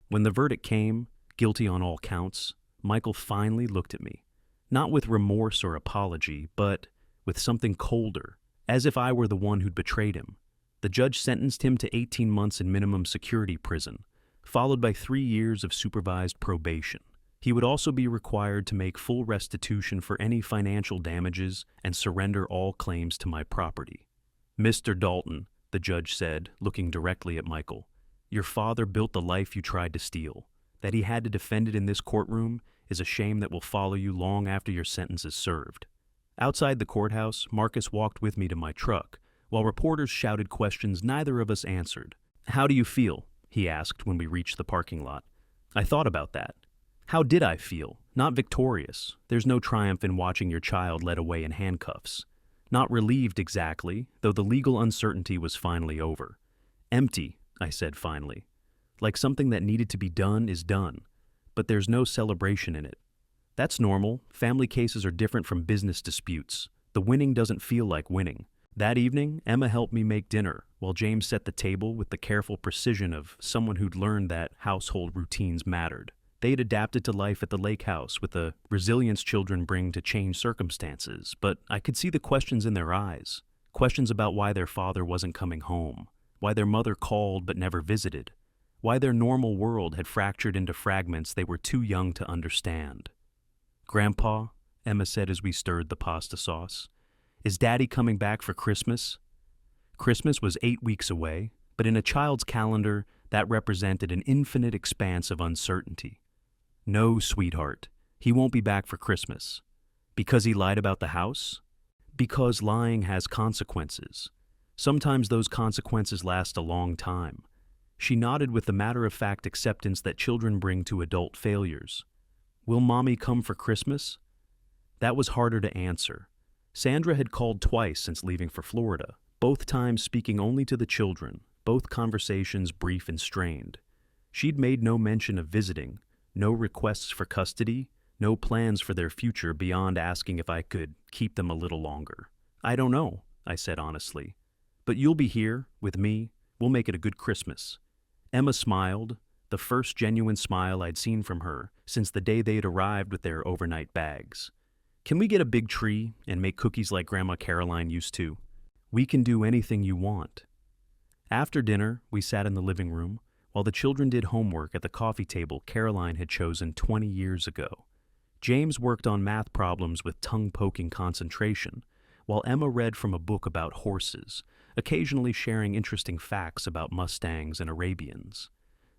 When the verdict came, guilty on all counts, Michael finally looked at me, not with remorse or apology, but with something colder, as if I were the one who'd betrayed him. The judge sentenced him to 18 months in minimum security prison, followed by 3 years of supervised probation. He would also be required to make full restitution for any financial damages and surrender all claims to my property. "Mr. Dalton," the judge said, looking directly at Michael, "your father built the life you tried to steal. That he had to defend it in this courtroom is a shame that will follow you long after your sentence is served." Outside the courthouse, Marcus walked with me to my truck, while reporters shouted questions neither of us answered. "How do you feel?" he asked when we reached the parking lot. I thought about that. How did I feel? Not victorious. There's no triumph in watching your child led away in handcuffs. Not relieved exactly, though the legal uncertainty was finally over. Empty, I said finally. Like something that needed to be done is done, but there's no celebration in it. That's normal. Family cases are different from business disputes. The winning doesn't feel like winning. That evening, Emma helped me make dinner, while James set the table with the careful precision of someone who'd learned that household routines mattered. They'd adapted to life at the lake house with the resilience children bring to changed circumstances, but I could see the questions in their eyes. Questions about why their father wasn't coming home, why their mother called but never visited, why their normal world had fractured into fragments they were too young to understand. "Grandpa," Emma said as we stirred the pasta sauce, "is Daddy coming back for Christmas?" Christmas was 8 weeks away, but in a child's calendar, that represented an infinite expanse of uncertainty. "No, sweetheart, he won't be back for Christmas." Because he lied about the house? Because lying has consequences. Sometimes those consequences last a long time. She nodded with the matter-of-fact acceptance that children bring to adult failures. "Will Mommy come for Christmas?" That was harder to answer. Sandra had called twice since leaving for Florida, both times speaking only to the children, both conversations brief and strained. She'd made no mention of visiting, no requests for custody, no plans for their future beyond asking if I could keep them a little longer. "I don't know," I said honestly. "But you'll be here, with me. We'll make it a good Christmas." Emma smiled, the first genuine smile I'd seen from her since the day they'd arrived with their overnight bags. "Can we get a big tree and make cookies like Grandma Caroline used to?" "We can do anything you want." After dinner, we sat in the living room, while the children did homework at the coffee table Caroline had chosen 20 years ago. James worked on math problems with tongue-poking concentration, while Emma read from a book about horses, occasionally sharing interesting facts about Mustangs and Arabians.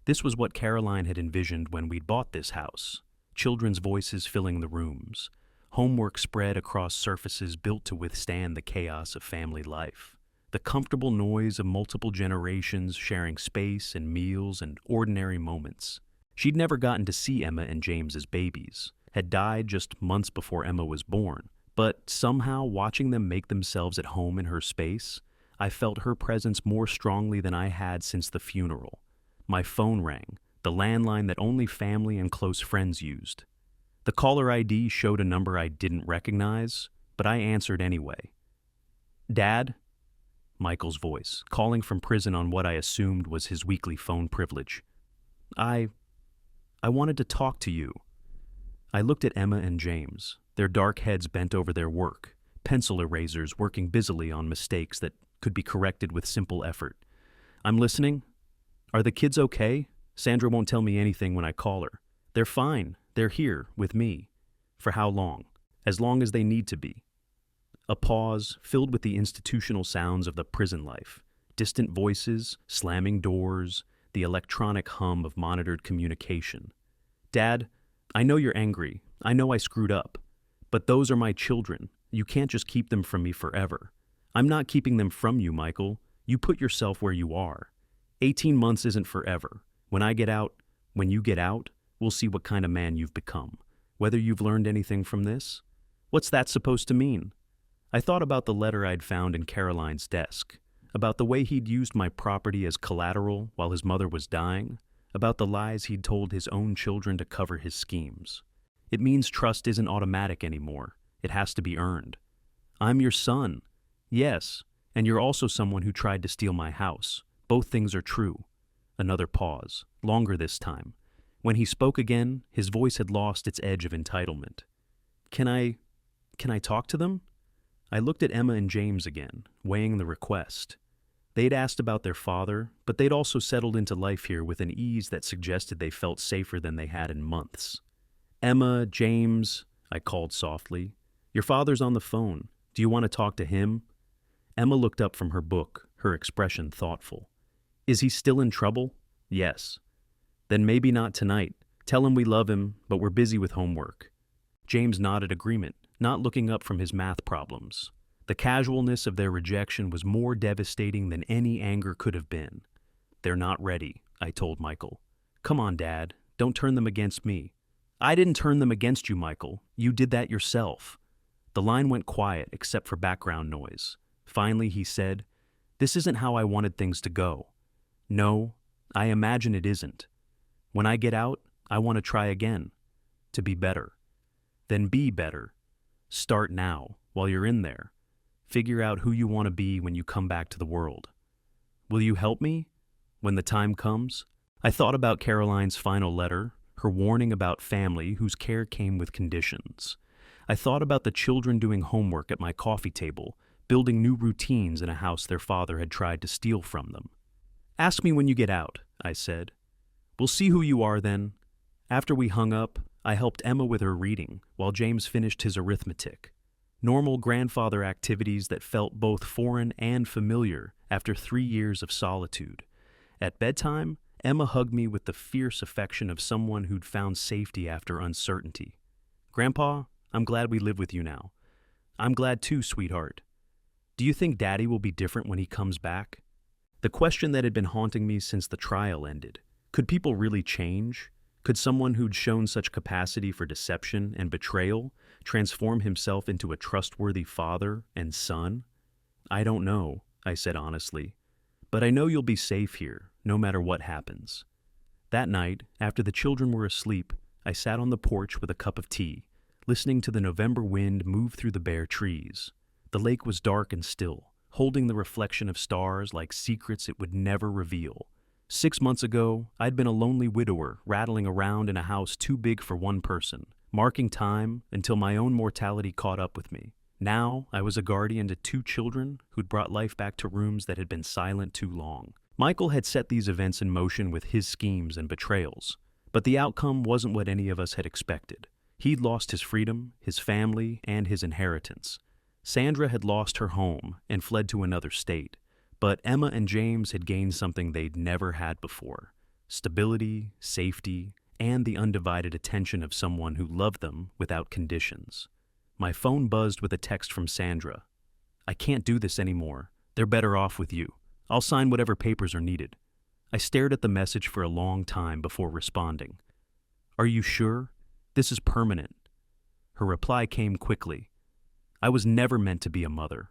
This was what Caroline had envisioned when we'd bought this house. Children's voices filling the rooms. Homework spread across surfaces built to withstand the chaos of family life. The comfortable noise of multiple generations sharing space and meals and ordinary moments. She'd never gotten to see Emma and James as babies, had died just months before Emma was born, but somehow watching them make themselves at home in her space, I felt her presence more strongly than I had since the funeral. My phone rang, the landline that only family and close friends used. The caller ID showed a number I didn't recognize, but I answered anyway. "Dad?" Michael's voice, calling from prison on what I assumed was his weekly phone privilege. I wanted to talk to you." I looked at Emma and James, their dark heads bent over their work, pencil erasers working busily on mistakes that could be corrected with simple effort. "I'm listening. Are the kids okay? Sandra won't tell me anything when I call her." "They're fine. They're here, with me." "For how long?" "As long as they need to be." A pause, filled with the institutional sounds of the prison life. Distant voices, slamming doors, the electronic hum of monitored communication. "Dad, I know you're angry. I know I screwed up. But those are my children. You can't just keep them from me forever." "I'm not keeping them from you, Michael. You put yourself where you are. 18 months isn't forever. When you get out, we'll see what kind of man you've become. Whether you've learned anything from this? What's that supposed to mean? I thought about the letter I'd found in Caroline's desk, about the way he'd used my property as collateral while his mother was dying, about the lies he'd told his own children to cover his schemes. It means trust isn't automatic anymore. It has to be earned. I'm your son. Yes, and you're also someone who tried to steal my house. Both things are true. Another pause, longer this time. When he spoke again, his voice had lost its edge of entitlement. Can I talk to them? I looked at Emma and James again, weighing the request. They'd asked about their father, but they'd also settled into life here with an ease that suggested they felt safer than they had in months. Emma, James, I called softly. Your father's on the phone. Do you want to talk to him? Emma looked up from her book, her expression thoughtful. Is he still in trouble? Yes. Then maybe not tonight. Tell him we love him, but we're busy with homework. James nodded agreement, not looking up from his math problems. The casualness of their rejection was more devastating than any anger could have been. They're not ready, I told Michael. Come on, Dad, don't turn them against me. I didn't turn them against you, Michael. You did that yourself. The line went quiet except for background noise. Finally, he said, This isn't how I wanted things to go. No, I imagine it isn't. When I get out, I want to try again. To be better. Then be better. Start now, while you're in there. Figure out who you want to be when you come back to the world. Will you help me? When the time comes? I thought about Caroline's final letter, her warning about family whose care came with conditions. I thought about the children doing homework at my coffee table, building new routines in a house their father had tried to steal from them. Ask me when you get out, I said. We'll see who you are then. After we hung up, I helped Emma with her reading while James finished his arithmetic. Normal grandfather activities that felt both foreign and familiar after 3 years of solitude. At bedtime, Emma hugged me with the fierce affection of someone who'd found safety after uncertainty. Grandpa, I'm glad we live with you now. I'm glad too, sweetheart. Do you think Daddy will be different when he comes back? The question that had been haunting me since the trial ended. Could people really change? Could someone who'd shown such capacity for deception and betrayal transform himself into a trustworthy father and son? I don't know, I said honestly. But I know you'll be safe here, no matter what happens. That night, after the children were asleep, I sat on the porch with a cup of tea, listening to the November wind move through the bare trees. The lake was dark and still, holding the reflection of stars like secrets it would never reveal. 6 months ago, I'd been a lonely widower rattling around in a house too big for one person, marking time until my own mortality caught up with me. Now, I was a guardian to 2 children who'd brought life back to rooms that had been silent too long. Michael had set these events in motion with his schemes and betrayals, but the outcome wasn't what any of us had expected. He'd lost his freedom, his family, and his inheritance. Sandra had lost her home and fled to another state. But Emma and James had gained something they'd never had before: stability, safety, and the undivided attention of someone who loved them without conditions. My phone buzzed with a text from Sandra. I can't do this anymore. They're better off with you. I'll sign whatever papers are needed. I stared at the message for a long time before responding. Are you sure? This is permanent. Her reply came quickly. I was never meant to be a mother.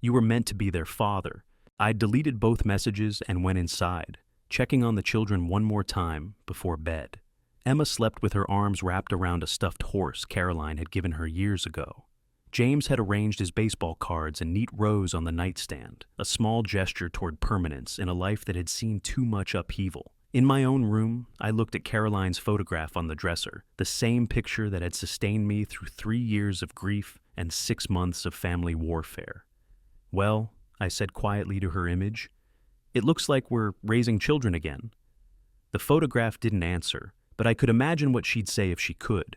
You were meant to be their father. I deleted both messages and went inside, checking on the children one more time before bed. Emma slept with her arms wrapped around a stuffed horse Caroline had given her years ago. James had arranged his baseball cards in neat rows on the nightstand, a small gesture toward permanence in a life that had seen too much upheaval. In my own room, I looked at Caroline's photograph on the dresser, the same picture that had sustained me through 3 years of grief and 6 months of family warfare. Well, I said quietly to her image, it looks like we're raising children again. The photograph didn't answer, but I could imagine what she'd say if she could.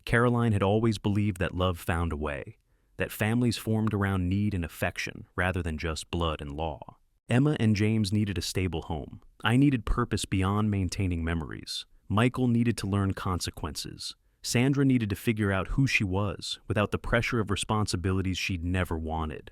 Caroline had always believed that love found a way, that families formed around need and affection rather than just blood and law. Emma and James needed a stable home. I needed purpose beyond maintaining memories. Michael needed to learn consequences. Sandra needed to figure out who she was without the pressure of responsibilities she'd never wanted.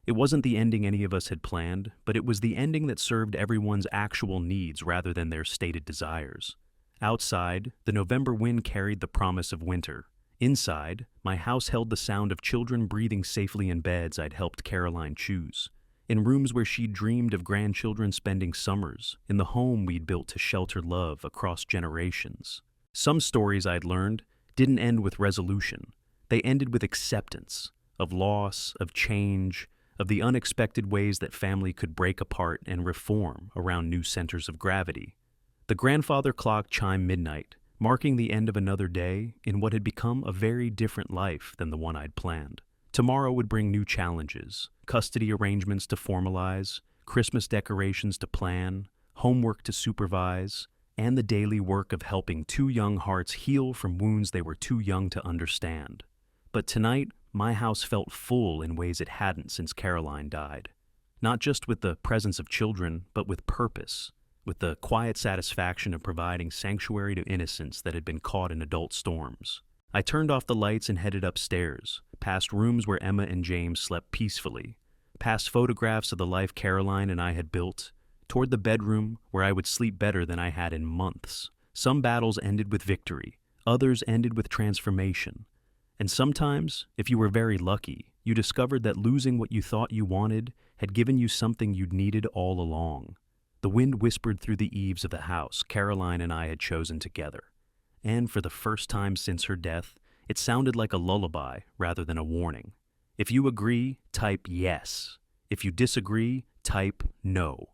It wasn't the ending any of us had planned, but it was the ending that served everyone's actual needs rather than their stated desires. Outside, the November wind carried the promise of winter. Inside, my house held the sound of children breathing safely in beds I'd helped Caroline choose, in rooms where she'd dreamed of grandchildren spending summers, in the home we'd built to shelter love across generations. Some stories I'd learned didn't end with resolution. They ended with acceptance, of loss, of change, of the unexpected ways that family could break apart and reform around new centers of gravity. The grandfather clock chimed midnight, marking the end of another day in what had become a very different life than the one I'd planned. Tomorrow would bring new challenges, custody arrangements to formalize, Christmas decorations to plan, homework to supervise, and the daily work of helping two young hearts heal from wounds they were too young to understand. But tonight, my house felt full in ways it hadn't since Caroline died. Not just with the presence of children, but with purpose, with the quiet satisfaction of providing sanctuary to innocence that had been caught in adult storms. I turned off the lights and headed upstairs, past rooms where Emma and James slept peacefully, past photographs of the life Caroline and I had built, toward the bedroom where I would sleep better than I had in months. Some battles ended with victory, others ended with transformation. And sometimes, if you were very lucky, you discovered that losing what you thought you wanted had given you something you'd needed all along. The wind whispered through the eaves of the house Caroline and I had chosen together. And for the first time since her death, it sounded like a lullaby rather than a warning. If you agree, type yes. If you disagree, type no.